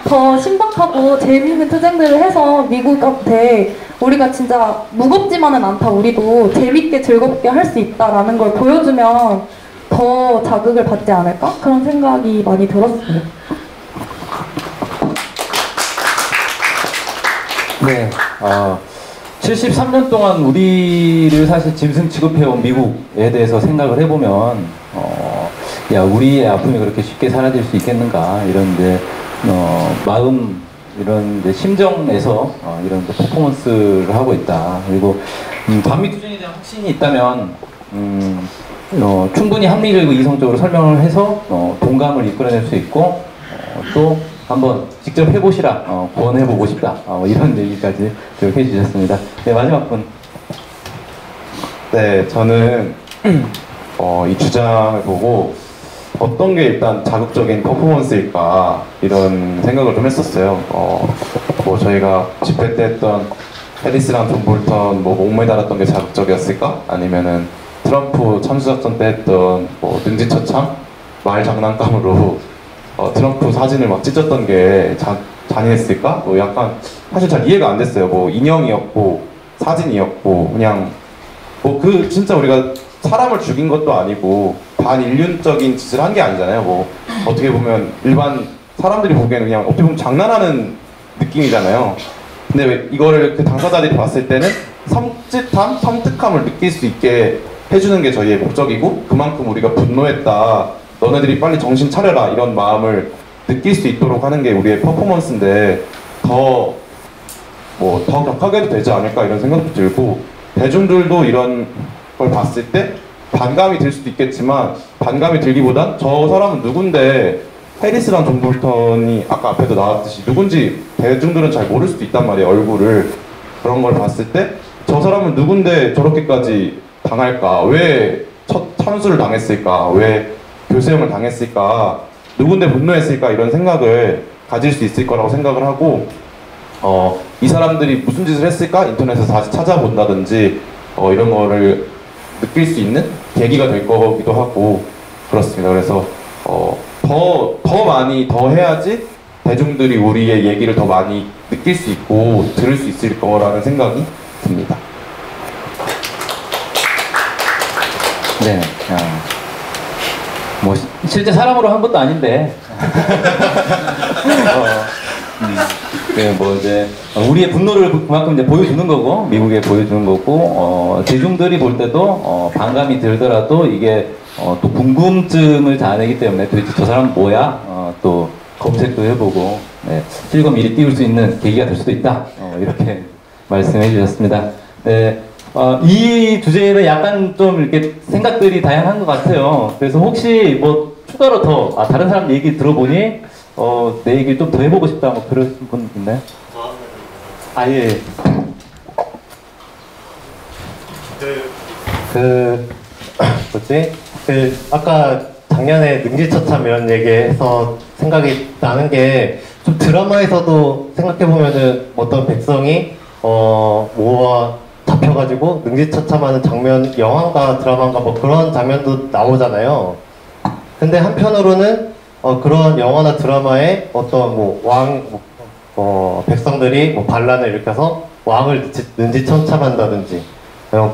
[SPEAKER 3] 더 신박하고 재미있는 투쟁들을 해서 미국한테 우리가 진짜 무겁지만은 않다, 우리도 재밌게 즐겁게 할 수 있다라는 걸 보여주면 더 자극을 받지 않을까? 그런 생각이 많이 들었어요.
[SPEAKER 1] 네, 73년 동안 우리를 사실 짐승 취급해온 미국에 대해서 생각을 해보면, 야, 우리의 아픔이 그렇게 쉽게 사라질 수 있겠는가, 이런 이제, 마음, 이런 이제 심정에서 이런 이제 퍼포먼스를 하고 있다. 그리고, 반미 투쟁에 대한 확신이 있다면, 충분히 합리적이고 이성적으로 설명을 해서 동감을 이끌어낼 수 있고, 또 한번 직접 해보시라, 권해보고 싶다, 이런 얘기까지 해주셨습니다. 네, 마지막 분.
[SPEAKER 2] 네, 저는 이 주장을 보고 어떤 게 일단 자극적인 퍼포먼스일까 이런 생각을 좀 했었어요. 뭐 저희가 집회 때 했던 해리스랑 존 볼턴 뭐 목매달았던 게 자극적이었을까? 아니면은 트럼프 참수작전 때 했던 뭐 능지처참 말 장난감으로 트럼프 사진을 막 찢었던 게 잔인했을까? 뭐 약간 사실 잘 이해가 안 됐어요. 뭐 인형이었고 사진이었고 그냥 뭐 그 진짜 우리가 사람을 죽인 것도 아니고 반인륜적인 짓을 한 게 아니잖아요. 뭐 어떻게 보면 일반 사람들이 보기에는 그냥 어떻게 보면 장난하는 느낌이잖아요. 근데 왜 이거를 그 당사자들이 봤을 때는 섬찟함, 섬뜩함을 느낄 수 있게 해주는 게 저희의 목적이고, 그만큼 우리가 분노했다, 너네들이 빨리 정신 차려라, 이런 마음을 느낄 수 있도록 하는 게 우리의 퍼포먼스인데 더 격하게 해도 되지 않을까 이런 생각도 들고, 대중들도 이런 걸 봤을 때 반감이 들 수도 있겠지만 반감이 들기보단 저 사람은 누군데, 해리스랑 존 볼턴이 아까 앞에도 나왔듯이 누군지 대중들은 잘 모를 수도 있단 말이에요, 얼굴을. 그런 걸 봤을 때 저 사람은 누군데 저렇게까지 당할까, 왜 참수를 당했을까, 왜 교수형을 당했을까, 누군데 분노했을까, 이런 생각을 가질 수 있을 거라고 생각을 하고, 이 사람들이 무슨 짓을 했을까 인터넷에서 다시 찾아본다든지 이런 거를 느낄 수 있는 계기가 될 거기도 하고 그렇습니다. 그래서 더 많이 더 해야지 대중들이 우리의 얘기를 더 많이 느낄 수 있고 들을 수 있을 거라는 생각이 듭니다.
[SPEAKER 1] 네, 뭐 실제 사람으로 한 것도 아닌데 네, 뭐 이제 우리의 분노를 그만큼 이제 보여주는 거고, 미국에 보여주는 거고, 대중들이 볼 때도 반감이 들더라도 이게 또 궁금증을 자아내기 때문에 도대체 저 사람은 뭐야? 또 검색도 해보고, 네, 실검 미리 띄울 수 있는 계기가 될 수도 있다. 이렇게 말씀해 주셨습니다. 네, 이 주제는 약간 좀 이렇게 생각들이 다양한 것 같아요. 그래서 혹시 뭐 추가로 더 다른 사람 얘기 들어보니 내 얘기 좀 더 해보고 싶다, 뭐 그런 분 있나요? 예.
[SPEAKER 4] 아까 작년에 능지처참 이런 얘기해서 생각이 나는 게, 좀 드라마에서도 생각해보면은 어떤 백성이 모아 잡혀가지고 능지처참하는 장면, 영화인가 드라마인가 뭐 그런 장면도 나오잖아요. 근데 한편으로는 그런 영화나 드라마에 어떤 백성들이 반란을 일으켜서 왕을 능지처참한다든지,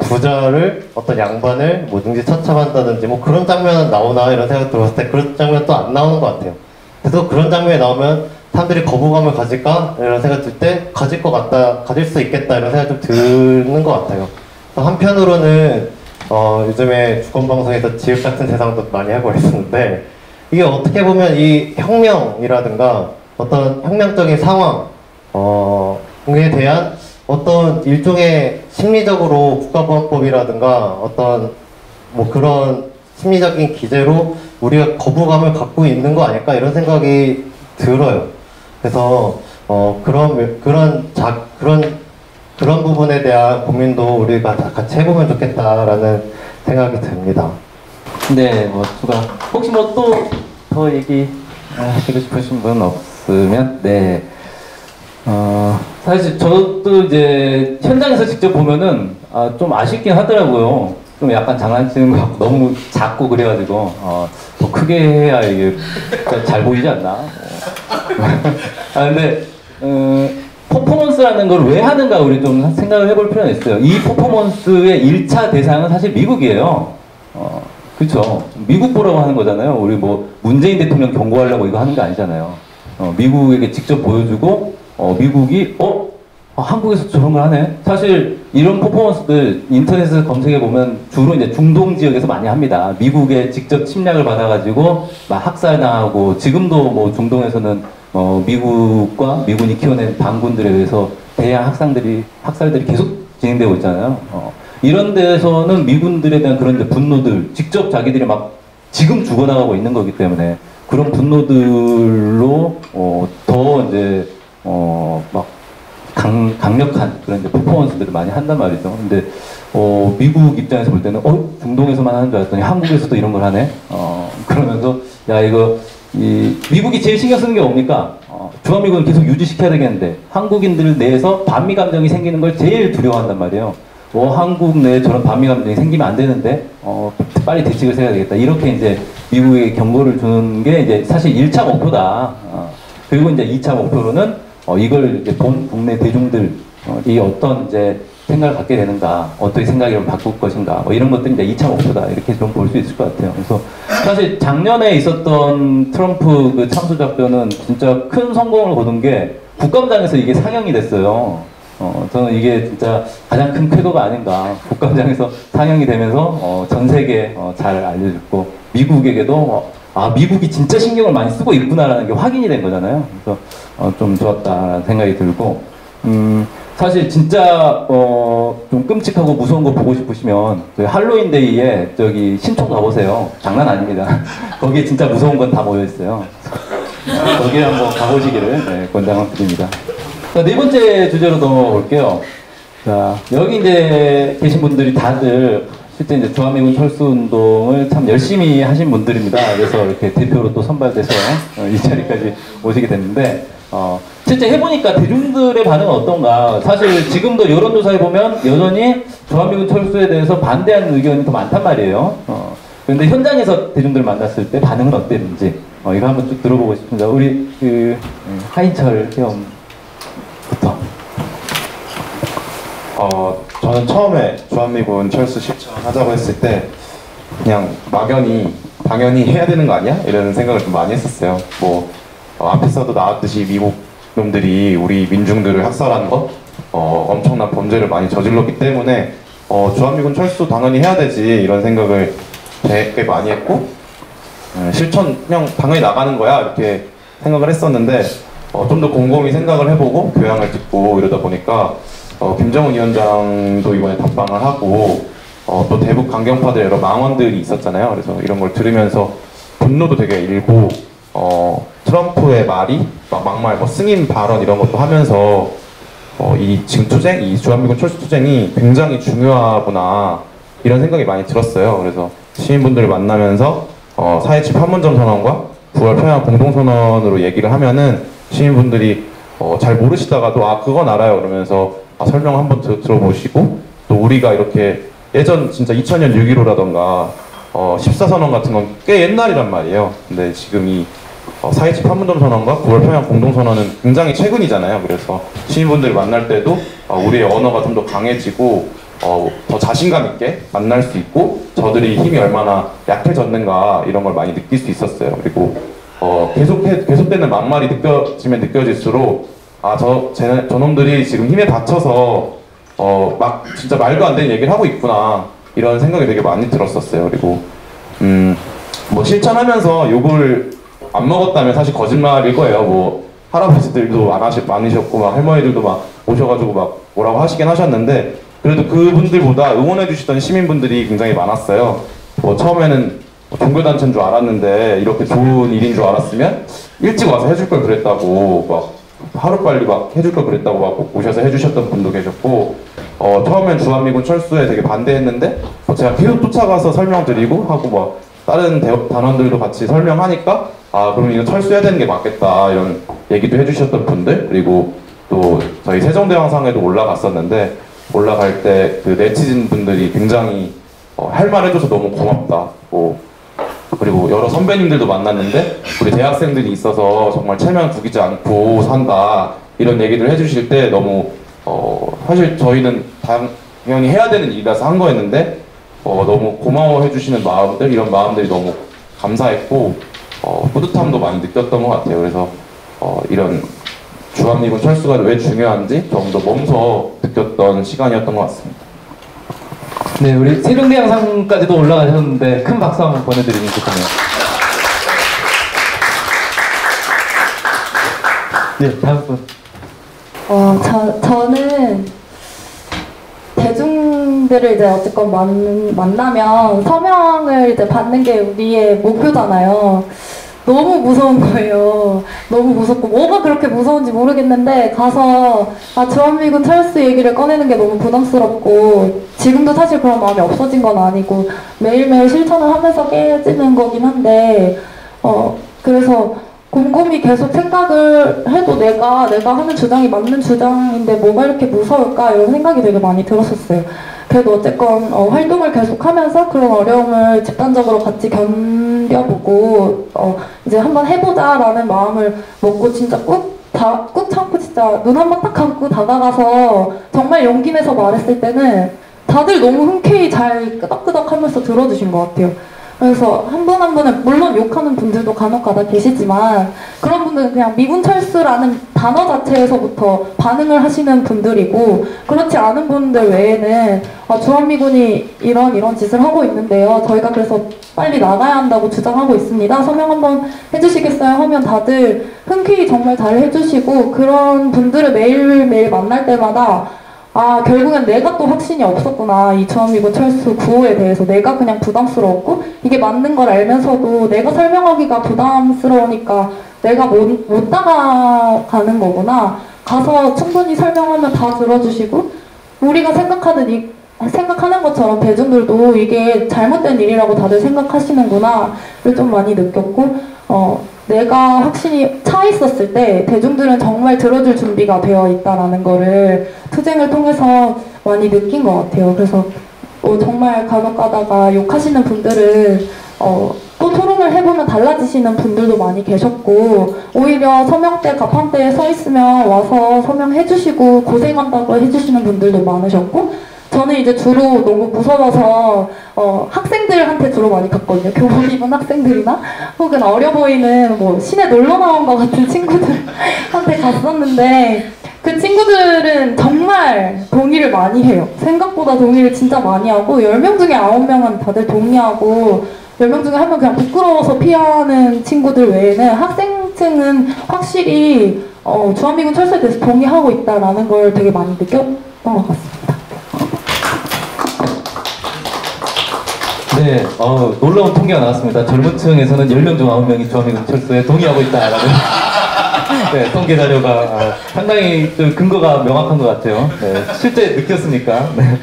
[SPEAKER 4] 부자를, 어떤 양반을 능지처참한다든지, 뭐 그런 장면은 나오나 이런 생각 들었을 때 그런 장면 또 안 나오는 것 같아요. 그래서 그런 장면이 나오면 사람들이 거부감을 가질까 이런 생각 들 때 가질 수 있겠다 이런 생각 좀 드는 것 같아요. 한편으로는 요즘에 주권방송에서 지읒 같은 세상도 많이 하고 있었는데, 이게 어떻게 보면 이 혁명이라든가 어떤 혁명적인 상황에 대한 어떤 일종의 심리적으로 국가보안법이라든가 어떤 뭐 그런 심리적인 기제로 우리가 거부감을 갖고 있는 거 아닐까 이런 생각이 들어요. 그래서 그런 부분에 대한 고민도 우리가 다 같이 해보면 좋겠다라는 생각이 듭니다.
[SPEAKER 1] 네, 뭐 추가 혹시 뭐 또 더 얘기하시고 싶으신 분 없으면 네. 사실 저도 이제 현장에서 직접 보면은 좀 아쉽긴 하더라고요. 좀 약간 장난치는 것 같고 너무 작고 그래가지고 더 크게 해야 이게 잘 보이지 않나? 근데 퍼포먼스라는 걸 왜 하는가 우리 좀 생각을 해볼 필요는 있어요. 이 퍼포먼스의 1차 대상은 사실 미국이에요. 그렇죠. 미국 보라고 하는 거잖아요. 우리 뭐 문재인 대통령 경고하려고 이거 하는 게 아니잖아요. 미국에게 직접 보여주고 미국이 한국에서 저런 걸 하네. 사실 이런 퍼포먼스들 인터넷에서 검색해 보면 주로 이제 중동 지역에서 많이 합니다. 미국에 직접 침략을 받아가지고 막 학살당하고 지금도 뭐 중동에서는 미국과 미군이 키워낸 반군들에 의해서 대량 학살들이 계속 진행되고 있잖아요. 이런 데서는 미군들에 대한 그런 이제 분노들 직접 자기들이 막 지금 죽어나가고 있는 거기 때문에 그런 분노들로 더 이제 막 강력한 그런 이제 퍼포먼스들을 많이 한단 말이죠. 근데 미국 입장에서 볼 때는 중동에서만 하는 줄 알았더니 한국에서도 이런 걸 하네. 그러면서 야 이거 미국이 제일 신경 쓰는 게 뭡니까? 주한미군을 계속 유지시켜야 되겠는데 한국인들 내에서 반미 감정이 생기는 걸 제일 두려워한단 말이에요. 한국 내에 저런 반미 감정이 생기면 안 되는데 빨리 대책을 세워야 되겠다. 이렇게 이제 미국에 경고를 주는 게 이제 사실 1차 목표다. 그리고 이제 2차 목표로는 이걸 이제 본 국내 대중들이 어떤 이제 생각을 갖게 되는가, 어떻게 생각을 바꿀 것인가, 뭐 이런 것들이 이제 2차 목표다. 이렇게 좀 볼 수 있을 것 같아요. 그래서 사실 작년에 있었던 트럼프 그 참수 작전은 진짜 큰 성공을 거둔 게 국감장에서 이게 상영이 됐어요. 저는 이게 진짜 가장 큰 쾌거가 아닌가. 국감장에서 상영이 되면서 전 세계에 잘 알려졌고 미국에게도 미국이 진짜 신경을 많이 쓰고 있구나라는 게 확인이 된 거잖아요. 그래서 좀 좋았다라는 생각이 들고 사실 진짜 좀 끔찍하고 무서운 거 보고 싶으시면 저희 할로윈데이에 저기 신촌 가보세요. 장난 아닙니다. 거기에 진짜 무서운 건 다 모여 있어요. 거기에 한번 가보시기를 권장을 드립니다. 자, 네 번째 주제로 넘어볼게요. 자, 여기 이제 계신 분들이 다들 실제 이제 주한미군 철수운동을 참 열심히 하신 분들입니다. 그래서 이렇게 대표로 또 선발돼서 이 자리까지 오시게 됐는데, 실제 해보니까 대중들의 반응은 어떤가? 사실 지금도 여론조사에 보면 여전히 주한미군 철수에 대해서 반대하는 의견이 더 많단 말이에요. 그런데 현장에서 대중들을 만났을 때 반응은 어땠는지, 이거 한번 쭉 들어보고 싶습니다. 우리 하인철 회원부터.
[SPEAKER 2] 저는 처음에 주한미군 철수 실천하자고 했을 때 그냥 막연히 당연히 해야 되는 거 아니야? 이런 생각을 좀 많이 했었어요. 뭐 앞에서도 나왔듯이 미국 놈들이 우리 민중들을 학살한 것 엄청난 범죄를 많이 저질렀기 때문에 주한미군 철수 당연히 해야 되지 이런 생각을 되게 많이 했고 실천 그냥 당연히 나가는 거야 이렇게 생각을 했었는데 좀 더 곰곰이 생각을 해보고 교양을 듣고 이러다 보니까 김정은 위원장도 이번에 답방을 하고 또 대북 강경파들 여러 망언들이 있었잖아요. 그래서 이런 걸 들으면서 분노도 되게 일고 트럼프의 말이 막말 뭐 승인 발언 이런 것도 하면서 이 지금 투쟁, 이 주한미군 철수 투쟁이 굉장히 중요하구나 이런 생각이 많이 들었어요. 그래서 시민분들을 만나면서 4.27 판문점 선언과 9월 평양 공동선언으로 얘기를 하면은 시민분들이 잘 모르시다가도 그건 알아요 그러면서 설명 한번 들어보시고 또 우리가 이렇게 예전 진짜 2000년 6.15라던가 14선언 같은 건 꽤 옛날이란 말이에요. 근데 지금 이 4.27 판문점 선언과 9월 평양 공동선언은 굉장히 최근이잖아요. 그래서 시민분들을 만날 때도 우리의 언어가 좀 더 강해지고 더 자신감 있게 만날 수 있고 저들이 힘이 얼마나 약해졌는가 이런 걸 많이 느낄 수 있었어요. 그리고 계속되는 막말이 느껴지면 느껴질수록 저놈들이 지금 힘에 다쳐서 막 진짜 말도 안 되는 얘기를 하고 있구나 이런 생각이 되게 많이 들었었어요. 그리고 뭐 실천하면서 욕을 안 먹었다면 사실 거짓말일 거예요. 뭐 할아버지들도 많으셨고 막 할머니들도 막 오셔가지고 막 뭐라고 하시긴 하셨는데 그래도 그분들보다 응원해 주시던 시민분들이 굉장히 많았어요. 뭐 처음에는 종교단체인 줄 알았는데 이렇게 좋은 일인 줄 알았으면 일찍 와서 해줄 걸 그랬다고 막 하루빨리 막 해줄 걸 그랬다고 막 오셔서 해주셨던 분도 계셨고 처음엔 주한미군 철수에 되게 반대했는데 제가 계속 쫓아가서 설명드리고 하고 뭐 다른 단원들도 같이 설명하니까 그럼 이거 철수해야 되는 게 맞겠다 이런 얘기도 해주셨던 분들, 그리고 또 저희 세종대왕상에도 올라갔었는데 올라갈 때 그 네티즌 분들이 굉장히 할 말 해줘서 너무 고맙다, 그리고 여러 선배님들도 만났는데 우리 대학생들이 있어서 정말 체면 구기지 않고 산다 이런 얘기를 해주실 때 너무 사실 저희는 당연히 해야 되는 일이라서 한 거였는데 너무 고마워해 주시는 마음들, 이런 마음들이 너무 감사했고 뿌듯함도 많이 느꼈던 것 같아요. 그래서 이런 주한미군 철수가 왜 중요한지 좀 더 몸소 느꼈던 시간이었던 것 같습니다.
[SPEAKER 1] 네, 우리 세종대왕상까지도 올라가셨는데 큰 박수 한번 보내드리면 좋겠네요. 네, 다음 분.
[SPEAKER 3] 저는 대중들을 이제 어쨌건 만나면 서명을 이제 받는 게 우리의 목표잖아요. 너무 무서운 거예요. 너무 무섭고 뭐가 그렇게 무서운지 모르겠는데 가서 주한미군 철수 얘기를 꺼내는 게 너무 부담스럽고, 지금도 사실 그런 마음이 없어진 건 아니고 매일매일 실천을 하면서 깨지는 거긴 한데 그래서 곰곰이 계속 생각을 해도 내가 하는 주장이 맞는 주장인데 뭐가 이렇게 무서울까 이런 생각이 되게 많이 들었었어요. 그래도 어쨌건 활동을 계속하면서 그런 어려움을 집단적으로 같이 견뎌보고 이제 한번 해보자라는 마음을 먹고 진짜 꾹 참고 진짜 눈 한 번 딱 감고 다가가서 정말 용기 내서 말했을 때는 다들 너무 흔쾌히 잘 끄덕끄덕 하면서 들어주신 것 같아요. 그래서 한 분 한 분은 물론 욕하는 분들도 간혹가다 계시지만 그런 분들은 그냥 미군 철수라는 단어 자체에서부터 반응을 하시는 분들이고, 그렇지 않은 분들 외에는 주한미군이 이런 짓을 하고 있는데요, 저희가 그래서 빨리 나가야 한다고 주장하고 있습니다, 서명 한번 해주시겠어요 하면 다들 흔쾌히 정말 잘 해주시고, 그런 분들을 매일매일 만날 때마다 결국엔 내가 또 확신이 없었구나. 이 주한미군 철수 구호에 대해서 내가 그냥 부담스러웠고, 이게 맞는 걸 알면서도 내가 설명하기가 부담스러우니까 내가 못 다가가는 거구나. 가서 충분히 설명하면 다 들어주시고, 우리가 생각하는 것처럼 대중들도 이게 잘못된 일이라고 다들 생각하시는구나를 좀 많이 느꼈고, 내가 확신이 차 있었을 때 대중들은 정말 들어줄 준비가 되어 있다라는 거를 투쟁을 통해서 많이 느낀 것 같아요. 그래서 정말 간혹 가다가 욕하시는 분들은 또 토론을 해보면 달라지시는 분들도 많이 계셨고, 오히려 서명대 가판대에 서 있으면 와서 서명해주시고 고생한다고 해주시는 분들도 많으셨고, 저는 이제 주로 너무 무서워서 학생들한테 주로 많이 갔거든요. 교복 입은 학생들이나 혹은 어려 보이는 뭐 시내 놀러 나온 것 같은 친구들한테 갔었는데, 그 친구들은 정말 동의를 많이 해요. 생각보다 동의를 진짜 많이 하고, 10명 중에 9명은 다들 동의하고 10명 중에 1명 그냥 부끄러워서 피하는 친구들 외에는 학생층은 확실히 주한미군 철수에 대해서 동의하고 있다라는 걸 되게 많이 느꼈던 것 같습니다.
[SPEAKER 1] 네, 놀라운 통계가 나왔습니다. 젊은 층에서는 10명 중 9명이 주한미군 철수에 동의하고 있다라는 네, 통계 자료가 상당히 근거가 명확한 것 같아요. 네, 실제 느꼈으니까. 네.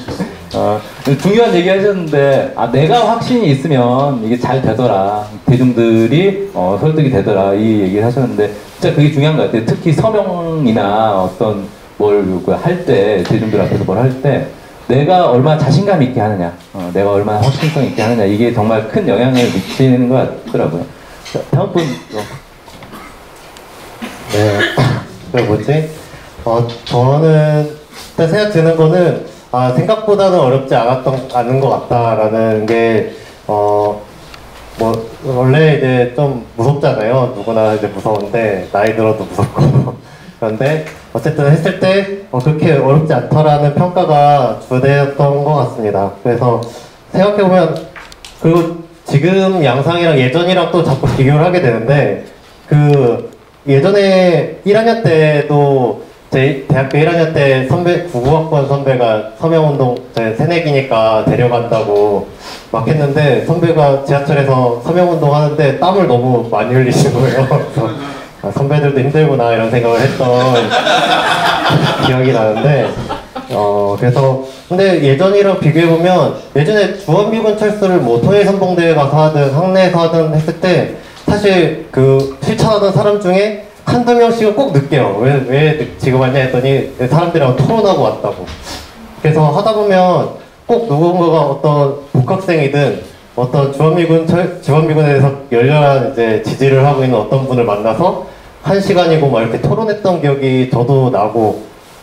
[SPEAKER 1] 중요한 얘기 하셨는데, 내가 확신이 있으면 이게 잘 되더라. 대중들이 설득이 되더라. 이 얘기를 하셨는데, 진짜 그게 중요한 것 같아요. 특히 서명이나 어떤 뭘 할 때, 대중들 앞에서 뭘 할 때, 내가 얼마나 자신감 있게 하느냐, 내가 얼마나 확신성 있게 하느냐, 이게 정말 큰 영향을 미치는 것 같더라고요. 자, 다음 분.
[SPEAKER 4] 네, 저는 일단 생각 드는 거는 생각보다는 어렵지 않은 것 같다라는 게 원래 이제 좀 무섭잖아요. 누구나 이제 무서운데 나이 들어도 무섭고 그런데 어쨌든 했을 때 그렇게 어렵지 않다라는 평가가 주되었던 것 같습니다. 그래서 생각해보면, 그리고 지금 양상이랑 예전이랑 또 자꾸 비교를 하게 되는데, 예전에 1학년 때도 제 대학교 1학년 때 선배, 99학번 선배가 서명운동 새내기니까 데려간다고 막 했는데, 선배가 지하철에서 서명운동 하는데 땀을 너무 많이 흘리신 거예요. 그래서 선배들도 힘들구나 이런 생각을 했던 기억이 나는데, 그래서 근데 예전이랑 비교해 보면 예전에 주한미군 철수를 뭐 통일선봉대회 가서 하든 항내에서 하든 했을 때 사실 그 실천하던 사람 중에 한두 명씩은 꼭 느껴요. 왜 지금 왔냐 했더니 사람들이랑 토론하고 왔다고. 그래서 하다 보면 꼭 누군가가 어떤 복학생이든 어떤 주한미군에 대해서 열렬한 이제 지지를 하고 있는 어떤 분을 만나서 1시간이고 막 이렇게 토론했던 기억이 저도 나고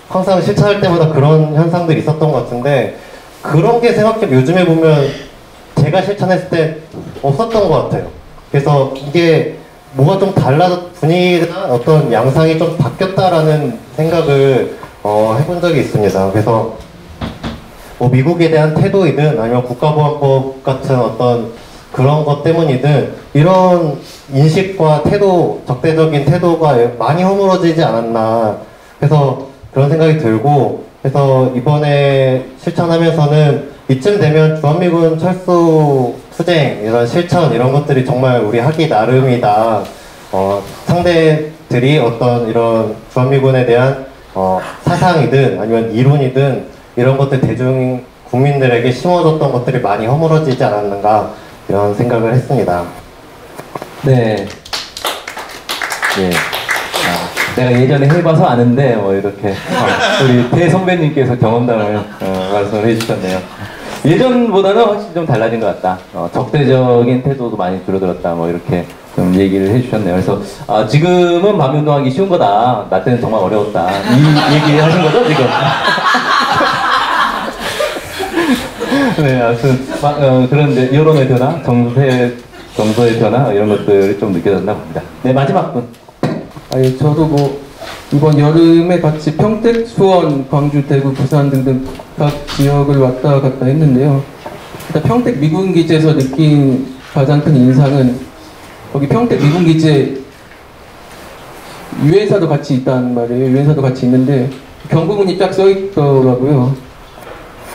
[SPEAKER 4] 항상 실천할 때마다 그런 현상들이 있었던 것 같은데 그런 게 생각해 요즘에 보면 제가 실천했을 때 없었던 것 같아요. 그래서 이게 뭐가 좀 달라졌 분위기나 어떤 양상이 좀 바뀌었다라는 생각을 해본 적이 있습니다. 그래서 뭐 미국에 대한 태도이든 아니면 국가보안법 같은 어떤 그런 것 때문이든 이런 인식과 태도, 적대적인 태도가 많이 허물어지지 않았나. 그래서 그런 생각이 들고, 그래서 이번에 실천하면서는 이쯤 되면 주한미군 철수 투쟁, 이런 실천, 이런 것들이 정말 우리 하기 나름이다. 상대들이 어떤 이런 주한미군에 대한 사상이든 아니면 이론이든 이런 것들 대중 국민들에게 심어줬던 것들이 많이 허물어지지 않았는가 이런 생각을 했습니다.
[SPEAKER 1] 네. 네. 내가 예전에 해봐서 아는데 뭐 이렇게 우리 대 선배님께서 경험담을 말씀을 해주셨네요. 예전보다는 확실히 좀 달라진 것 같다. 적대적인 태도도 많이 줄어들었다. 뭐 이렇게 좀 얘기를 해주셨네요. 그래서 지금은 밤운동하기 쉬운 거다. 나 때는 정말 어려웠다. 이 얘기 하신 거죠 지금? 네, 아무튼 그런데 여론의 변화, 정서의 변화 이런 것들이 좀 느껴졌나 봅니다. 네, 마지막 분.
[SPEAKER 5] 예, 저도 뭐 이번 여름에 같이 평택, 수원, 광주, 대구, 부산 등등 각 지역을 왔다 갔다 했는데요. 일단 평택 미군 기지에서 느낀 가장 큰 인상은 거기 평택 미군 기지에 유엔사도 같이 있단 말이에요. 유엔사도 같이 있는데 경고문이 딱 써 있더라고요.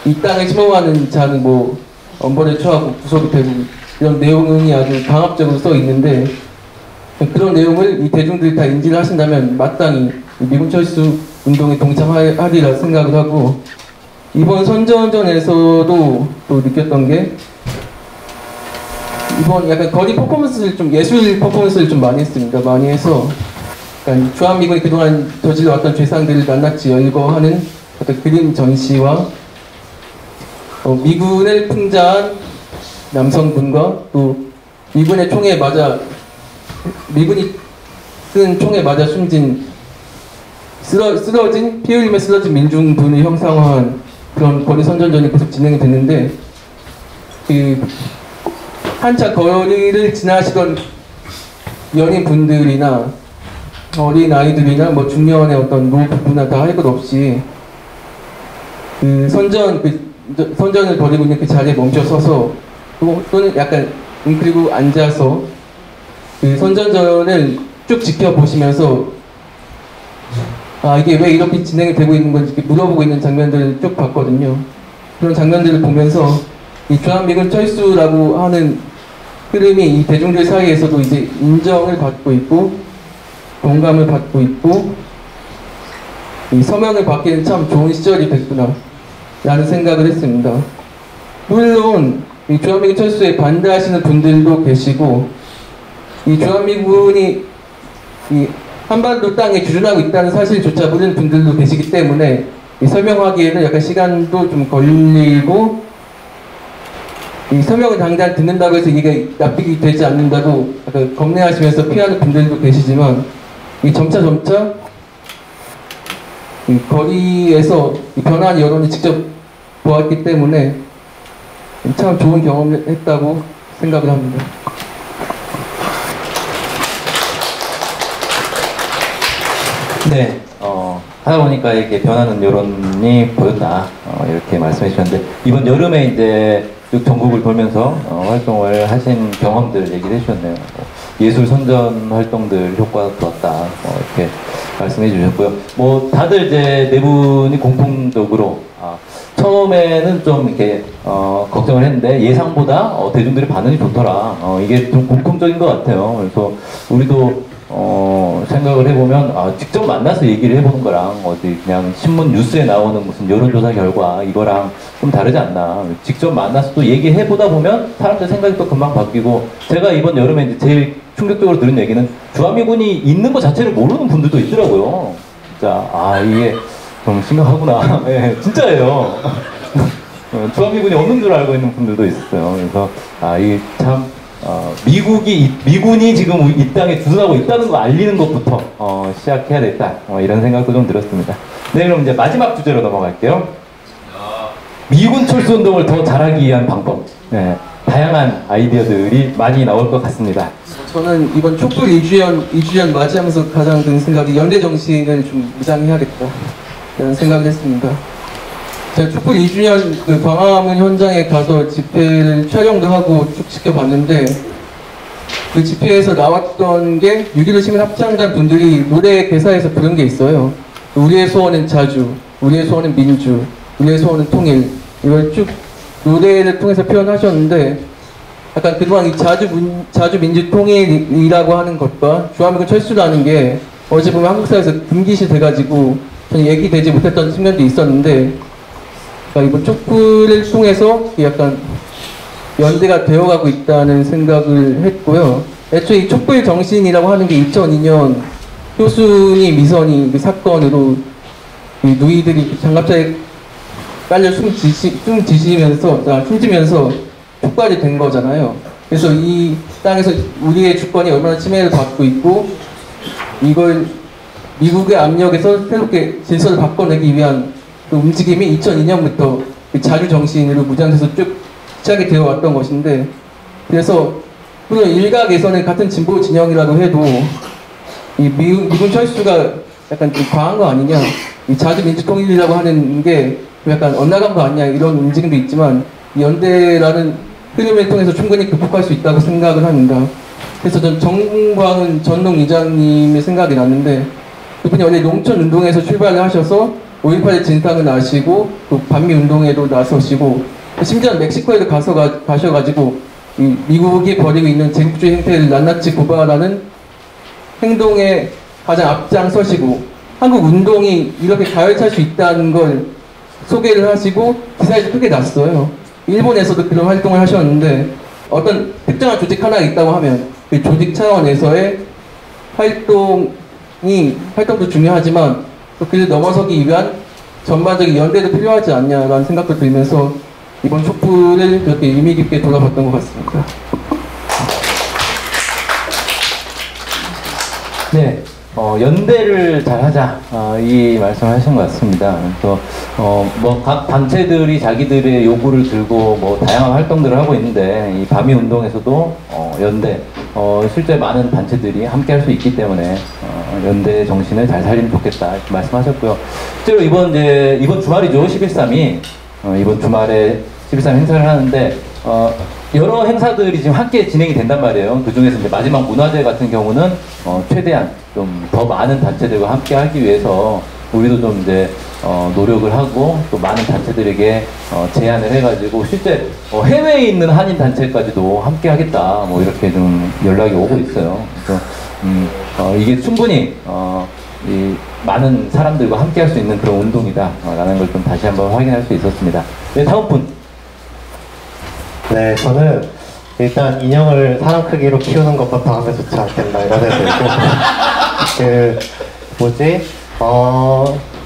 [SPEAKER 5] 이 땅에 침범하는 자는 뭐 엄벌에 처하고 구속이 되고 이런 내용이 아주 강압적으로 써 있는데 그런 내용을 이 대중들이 다 인지를 하신다면 마땅히 미군 철수 운동에 동참하리라 생각을 하고 이번 선전전에서도 또 느꼈던 게 이번 약간 거리 퍼포먼스를 좀 예술 퍼포먼스를 좀 많이 했습니다. 많이 해서 약간 주한미군이 그동안 저질러왔던 죄상들을 낱낱이 열거하는 어떤 그림 전시와 미군을 풍자한 남성분과 또 미군의 총에 맞아 미군이 쓴 총에 맞아 쓰러진 피 흘리며 쓰러진 민중분을 형상화한 그런 거리 선전전이 계속 진행이 됐는데 그 한참 거리를 지나시던 연인분들이나 어린 아이들이나 뭐 중년의 어떤 노부부나 다 할 것 없이 그 선전을 벌이고 있는 그 자리에 멈춰서서 또는 약간 웅크리고 앉아서 그 선전전을 쭉 지켜보시면서 이게 왜 이렇게 진행이 되고 있는 건지 이렇게 물어보고 있는 장면들을 쭉 봤거든요. 그런 장면들을 보면서 이 주한미군 철수라고 하는 흐름이 이 대중들 사이에서도 이제 인정을 받고 있고 공감을 받고 있고 이 서명을 받기는 참 좋은 시절이 됐구나 라는 생각을 했습니다. 물론 이 주한미군 철수에 반대하시는 분들도 계시고 이 주한미군이 이 한반도 땅에 주둔하고 있다는 사실조차 모르는 분들도 계시기 때문에 이 설명하기에는 약간 시간도 좀 걸리고 이 설명을 당장 듣는다고 해서 이게 납득이 되지 않는다고 약간 겁내하시면서 피하는 분들도 계시지만 이 점차 이 거리에서 이 변화한 여론을 직접 보았기 때문에 참 좋은 경험을 했다고 생각을 합니다.
[SPEAKER 1] 네, 하다 보니까 이렇게 변하는 여론이 보였다. 이렇게 말씀해 주셨는데, 이번 여름에 이제 쭉 전국을 돌면서 활동을 하신 경험들 얘기를 해주셨네요. 예술 선전 활동들 효과가 좋았다. 이렇게 말씀해 주셨고요. 뭐, 다들 이제 네 분이 공통적으로, 처음에는 좀 이렇게, 걱정을 했는데, 예상보다 대중들의 반응이 좋더라. 이게 좀 공통적인 것 같아요. 그래서 우리도, 생각을 해보면 직접 만나서 얘기를 해보는 거랑 어디 그냥 신문 뉴스에 나오는 무슨 여론조사 결과 이거랑 좀 다르지 않나. 직접 만나서 또 얘기해보다 보면 사람들 생각이 또 금방 바뀌고, 제가 이번 여름에 이제 제일 충격적으로 들은 얘기는 주한미군이 있는 것 자체를 모르는 분들도 있더라고요. 진짜 이게 좀 심각하구나. 네, 진짜예요. 주한미군이 없는 줄 알고 있는 분들도 있어요. 그래서 이게 참 미군이 지금 이 땅에 주둔하고 있다는 거 알리는 것부터 시작해야 되겠다. 이런 생각도 좀 들었습니다. 네, 그럼 이제 마지막 주제로 넘어갈게요. 미군 철수 운동을 더 잘하기 위한 방법. 네, 다양한 아이디어들이 많이 나올 것 같습니다.
[SPEAKER 5] 저는 이번 촛불 2주년 맞이하면서 가장 든 생각이 연대 정신을 좀 무장해야겠다 라는 생각을 했습니다. 제가 촛불 2주년 그 광화문 현장에 가서 집회를 촬영도 하고 쭉 지켜봤는데, 그 집회에서 나왔던 게 6.15 시민 합창단 분들이 노래 개사에서 부른 게 있어요. 우리의 소원은 자주, 우리의 소원은 민주, 우리의 소원은 통일, 이걸 쭉 노래를 통해서 표현하셨는데, 약간 그동안 이 자주 민주 통일이라고 하는 것과 주한미군 철수라는 게 어찌 보면 한국 사회에서 금기시 돼가지고 저는 얘기되지 못했던 측면도 있었는데, 그러니까 이번 촛불을 통해서 약간 연대가 되어가고 있다는 생각을 했고요. 애초에 이 촛불 정신이라고 하는 게 2002년 효순이 미선이 그 사건으로 이 누이들이 장갑차에 깔려 숨지면서 촉발이 된 거잖아요. 그래서 이 땅에서 우리의 주권이 얼마나 침해를 받고 있고, 이걸 미국의 압력에서 새롭게 질서를 바꿔내기 위한 그 움직임이 2002년부터 그 자주 정신으로 무장돼서 쭉 시작이 되어 왔던 것인데, 그래서 물론 일각에서는 같은 진보 진영이라도 해도 이 미군 철수가 약간 좀 과한 거 아니냐, 이 자주 민주 통일이라고 하는 게 약간 엇나간 거 아니냐, 이런 움직임도 있지만 이 연대라는 흐름을 통해서 충분히 극복할 수 있다고 생각을 합니다. 그래서 전 정광훈 전농 이장님의 생각이 났는데, 그분이 원래 농촌 운동에서 출발을 하셔서 5.18의 진상을 아시고 또 반미 운동에도 나서시고, 심지어 멕시코에도 가셔가지고 이 미국이 벌이고 있는 제국주의 행태를 낱낱이 고발하는 행동에 가장 앞장서시고, 한국 운동이 이렇게 가열찰 수 있다는 걸 소개를 하시고 기사에도 크게 났어요. 일본에서도 그런 활동을 하셨는데, 어떤 특정한 조직 하나가 있다고 하면 그 조직 차원에서의 활동도 중요하지만 또 그를 넘어서기 위한 전반적인 연대도 필요하지 않냐라는 생각도 들면서 이번 촛불을 그렇게 의미 깊게 돌아봤던 것 같습니다.
[SPEAKER 1] 네, 연대를 잘하자, 이 말씀을 하신 것 같습니다. 그래서 뭐 각 단체들이 자기들의 요구를 들고 뭐 다양한 활동들을 하고 있는데, 이 밤이 운동에서도 연대, 실제 많은 단체들이 함께 할 수 있기 때문에 연대 정신을 잘 살리면 좋겠다 이렇게 말씀하셨고요. 실제로 이번 주말이죠, 11.3이 이번 주말에 11.3 행사를 하는데 여러 행사들이 지금 함께 진행이 된단 말이에요. 그 중에서 이제 마지막 문화제 같은 경우는 최대한 좀 더 많은 단체들과 함께 하기 위해서 우리도 좀 이제 노력을 하고 또 많은 단체들에게 제안을 해가지고 실제 해외에 있는 한인 단체까지도 함께 하겠다 뭐 이렇게 좀 연락이 오고 있어요. 그래서 이게 충분히 이 많은 사람들과 함께 할 수 있는 그런 운동이다 라는 걸 좀 다시 한번 확인할 수 있었습니다. 네, 다음 분.
[SPEAKER 4] 네, 저는 일단 인형을 사람 크기로 키우는 것부터 하면 좋지 않겠나 이런 생각이 들고,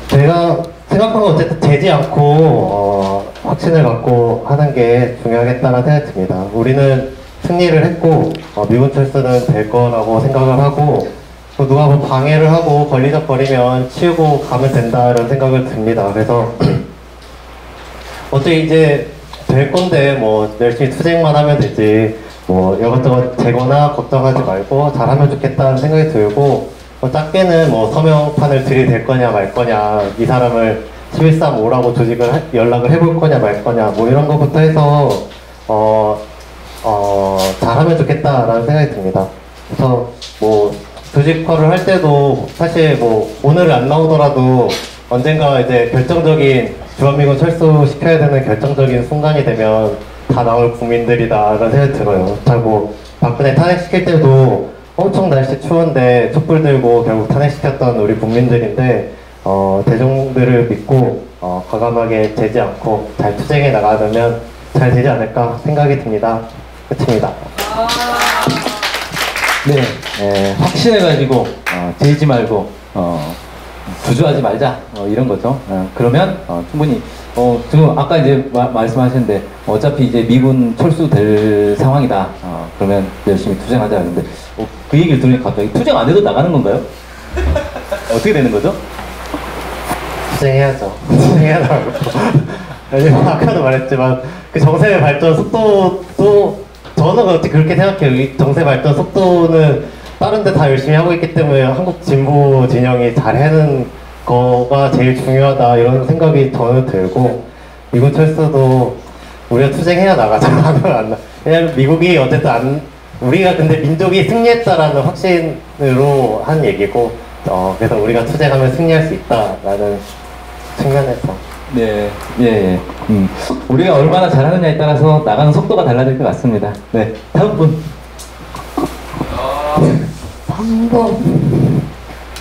[SPEAKER 4] 제가 생각한 건 어쨌든 되지 않고 확신을 갖고 하는 게 중요하겠다는 생각이 듭니다. 우리는 승리를 했고 미군 철수는 될 거라고 생각을 하고, 또 누가 뭐 방해를 하고 걸리적거리면 치우고 가면 된다는 생각을 듭니다. 그래서 어차피 이제 될 건데 뭐 열심히 투쟁만 하면 되지 뭐 이것저것 재거나 걱정하지 말고 잘하면 좋겠다는 생각이 들고, 작게는 뭐 서명판을 들이댈 거냐 말 거냐, 이 사람을 1135라고 조직을 연락을 해볼 거냐 말 거냐 뭐 이런 것부터 해서 잘하면 좋겠다라는 생각이 듭니다. 그래서 뭐 조직화를 할 때도 사실 뭐 오늘 안 나오더라도 언젠가 이제 결정적인 주한미군 철수시켜야 되는 결정적인 순간이 되면 다 나올 국민들이다 라는 생각이 들어요. 자, 뭐 박근혜 탄핵시킬 때도 엄청 날씨 추운데 촛불 들고 결국 탄핵시켰던 우리 국민들인데 대중들을 믿고 과감하게 재지 않고 잘 투쟁해 나가면 잘 되지 않을까 생각이 듭니다. 끝입니다.
[SPEAKER 1] 네, 확신해가지고 재지 말고 주저하지 말자 이런 거죠. 그러면 충분히 지금 아까 이제 말씀하셨는데 어차피 이제 미군 철수될 상황이다. 그러면 열심히 투쟁하자. 근데 그 얘기를 들으니까 갑자기 투쟁 안 해도 나가는 건가요? 어떻게 되는 거죠?
[SPEAKER 4] 투쟁해야죠. 투쟁해야 나가고. 왜냐면 아까도 말했지만 그 정세 발전 속도도 저는 그렇게 생각해요. 이 정세 발전 속도는 다른 데 다 열심히 하고 있기 때문에 한국 진보 진영이 잘 해는 거가 제일 중요하다 이런 생각이 저는 들고 미군 철수도 우리가 투쟁해야 나가자 하면 안 나. 왜냐면 미국이 어쨌든 우리가 근데 민족이 승리했다라는 확신으로 한 얘기고 그래서 우리가 투쟁하면 승리할 수 있다라는 측면에서
[SPEAKER 1] 네, 예. 우리가 얼마나 잘하느냐에 따라서 나가는 속도가 달라질 것 같습니다. 네, 다음 분.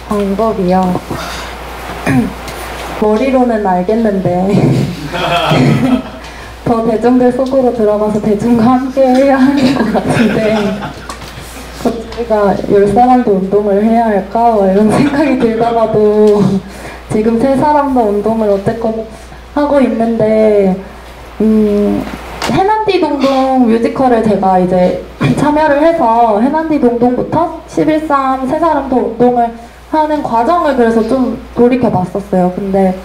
[SPEAKER 3] 방법이요. 머리로는 알겠는데 더 대중들 속으로 들어가서 대중과 함께 해야 하는 것 같은데 우리가 10사람도 운동을 해야 할까? 이런 생각이 들다가도 지금 3사람도 운동을 어쨌건 하고 있는데 해난디 동동 뮤지컬을 제가 이제 참여를 해서 해난디 동동부터 11.3 3사람도 운동을 하는 과정을 그래서 좀 돌이켜 봤었어요. 근데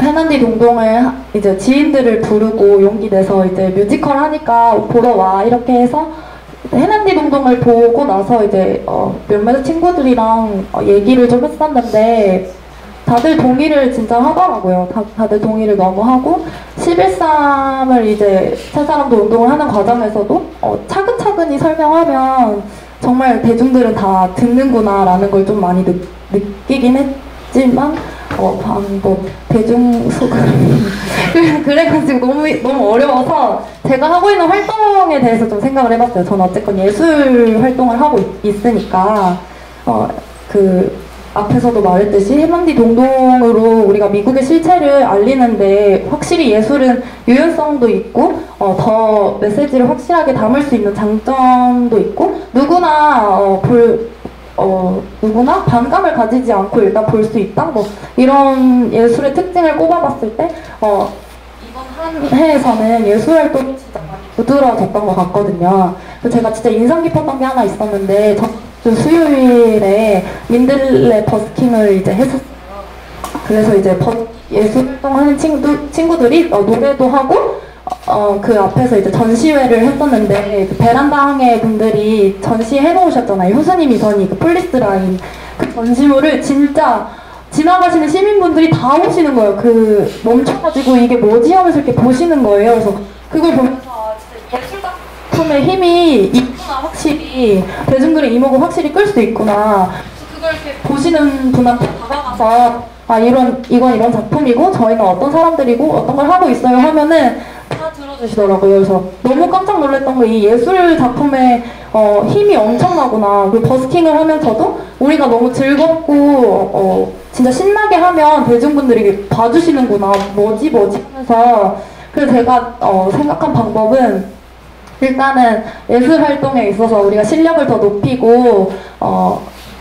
[SPEAKER 3] 해난디 동동을 이제 지인들을 부르고 용기 내서 이제 뮤지컬 하니까 보러 와 이렇게 해서 해난디 동동을 보고 나서 이제 몇몇 친구들이랑 얘기를 좀 했었는데 다들 동의를 진짜 하더라고요. 다들 동의를 너무 하고 11.3을 이제 3사람도 운동을 하는 과정에서도 차근차근히 설명하면 정말 대중들은 다 듣는구나 라는 걸 좀 많이 느끼긴 했지만 방법 대중 속으로 그래가지고 너무 어려워서 제가 하고 있는 활동에 대해서 좀 생각을 해봤어요. 저는 어쨌건 예술 활동을 하고 있으니까 그 앞에서도 말했듯이 해난디 동동으로 우리가 미국의 실체를 알리는데 확실히 예술은 유연성도 있고 더 메시지를 확실하게 담을 수 있는 장점도 있고 누구나 누구나 반감을 가지지 않고 일단 볼 수 있다. 뭐 이런 예술의 특징을 꼽아봤을 때 이번 한 해에서는 예술 활동이 진짜 많이 부드러워졌던 것 같거든요. 그래서 제가 진짜 인상 깊었던 게 하나 있었는데 수요일에 민들레 버스킹을 이제 했었어요. 그래서 이제 예술 활동하는 친구들이 노래도 하고 그 앞에서 이제 전시회를 했었는데 그 베란다항해 분들이 전시해 놓으셨잖아요. 효수님 이선희 그 폴리스라인 그 전시물을 진짜 지나가시는 시민분들이 다 오시는 거예요. 그 멈춰가지고 이게 뭐지 하면서 이렇게 보시는 거예요. 그래서 그걸 보면서 진짜 예술 작품의 힘이 있구나, 확실히 대중들의 이목을 확실히 끌 수 있구나. 그걸 이렇게 보시는 분한테 다가가서 이건 이런 작품이고 저희는 어떤 사람들이고 어떤 걸 하고 있어요 하면은 다 들어주시더라고요. 그래서 너무 깜짝 놀랐던 게 이 예술 작품의 힘이 엄청나구나. 그리고 버스킹을 하면서도 우리가 너무 즐겁고 진짜 신나게 하면 대중분들이 봐주시는구나. 뭐지 하면서 그래서 제가 생각한 방법은 일단은 예술 활동에 있어서 우리가 실력을 더 높이고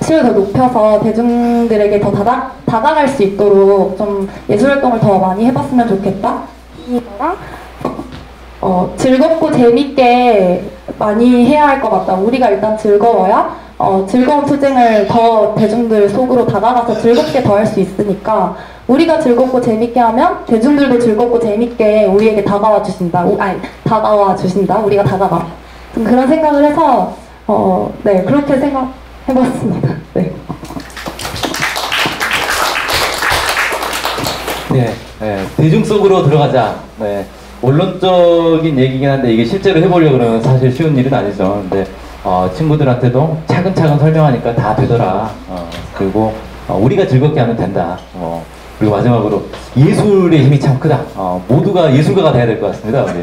[SPEAKER 3] 실력을 더 높여서 대중들에게 더 다가갈 수 있도록 좀 예술 활동을 더 많이 해봤으면 좋겠다. 이거랑 즐겁고 재밌게 많이 해야 할 것 같다. 우리가 일단 즐거워야 즐거운 투쟁을 더 대중들 속으로 다가가서 즐겁게 더 할 수 있으니까 우리가 즐겁고 재밌게 하면 대중들도 즐겁고 재밌게 우리에게 다가와 주신다. 다가와 주신다. 우리가 다가가. 좀 그런 생각을 해서 네, 그렇게 생각해봤습니다. 네.
[SPEAKER 1] 네, 대중 속으로 들어가자. 네, 원론적인 얘기긴 한데 이게 실제로 해보려고 그러면 사실 쉬운 일은 아니죠. 근데 친구들한테도 차근차근 설명하니까 다 되더라. 그리고 우리가 즐겁게 하면 된다. 그리고 마지막으로 예술의 힘이 참 크다. 모두가 예술가가 돼야 될 것 같습니다. 우리.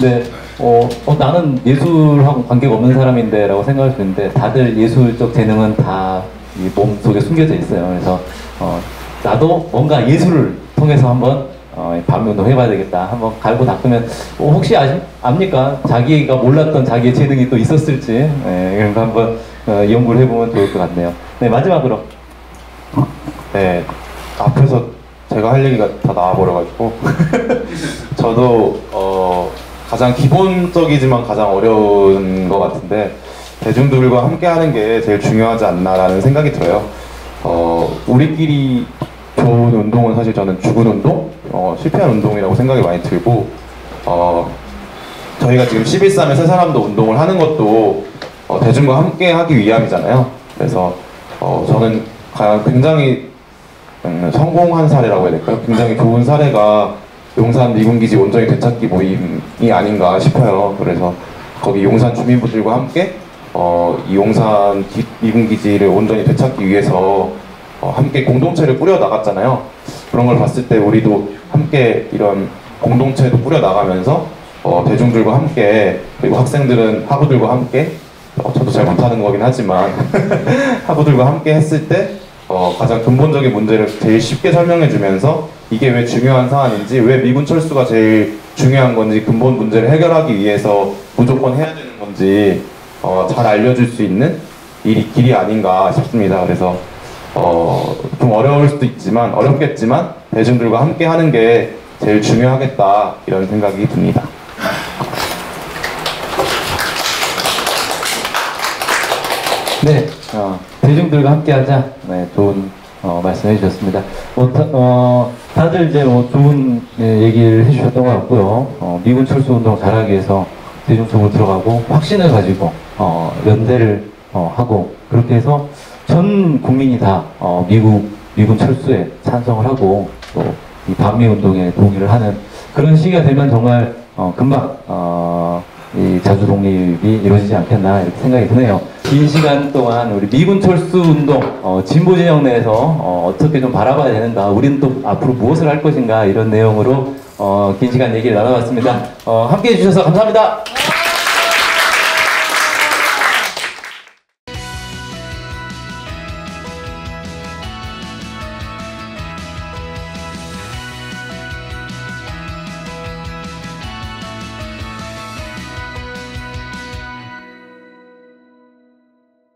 [SPEAKER 1] 네. 나는 예술하고 관계가 없는 사람인데 라고 생각할 수 있는데 다들 예술적 재능은 다 이 몸 속에 숨겨져 있어요. 그래서 나도 뭔가 예술을 통해서 한번 반면운동 해봐야 되겠다. 한번 갈고 닦으면 혹시 압니까? 자기가 몰랐던 자기의 재능이 또 있었을지 이런 거 한번 연구를 해보면 좋을 것 같네요. 네, 마지막으로
[SPEAKER 2] 네, 앞에서 제가 할 얘기가 다 나와버려가지고 저도 가장 기본적이지만 가장 어려운 것 같은데 대중들과 함께 하는 게 제일 중요하지 않나라는 생각이 들어요. 우리끼리 좋은 운동은 사실 저는 죽은 운동, 실패한 운동이라고 생각이 많이 들고 저희가 지금 11.3에 세 사람도 운동을 하는 것도 대중과 함께 하기 위함이잖아요. 그래서 저는 굉장히 성공한 사례라고 해야 될까요? 굉장히 좋은 사례가 용산 미군기지 온전히 되찾기 모임이 아닌가 싶어요. 그래서 거기 용산 주민분들과 함께 이 용산 미군기지를 온전히 되찾기 위해서 함께 공동체를 꾸려 나갔잖아요. 그런 걸 봤을 때 우리도 함께 이런 공동체도 꾸려 나가면서 대중들과 함께 그리고 학생들은 하부들과 함께 저도 잘 못하는 거긴 하지만 하부들과 함께 했을 때 가장 근본적인 문제를 제일 쉽게 설명해 주면서 이게 왜 중요한 사안인지 왜 미군 철수가 제일 중요한 건지 근본 문제를 해결하기 위해서 무조건 해야 되는 건지 잘 알려줄 수 있는 길이 아닌가 싶습니다. 그래서 좀 어려울 수도 있지만 어렵겠지만 대중들과 함께 하는 게 제일 중요하겠다 이런 생각이 듭니다.
[SPEAKER 1] 네, 대중들과 함께하자. 네, 좋은 말씀해 주셨습니다. 다들 이제 좋은 얘기를 해주셨던 것 같고요. 미군 철수 운동 잘하기 위해서 대중 속으로 들어가고 확신을 가지고 연대를 하고 그렇게 해서 전 국민이 다 미군 철수에 찬성을 하고 또 이 반미 운동에 동의를 하는 그런 시기가 되면 정말 금방 이 자주 독립이 이루어지지 않겠나 이렇게 생각이 드네요. 긴 시간 동안 우리 미군 철수 운동 진보 진영 내에서 어떻게 좀 바라봐야 되는가, 우리는 또 앞으로 무엇을 할 것인가 이런 내용으로 긴 시간 얘기를 나눠봤습니다. 함께 해주셔서 감사합니다.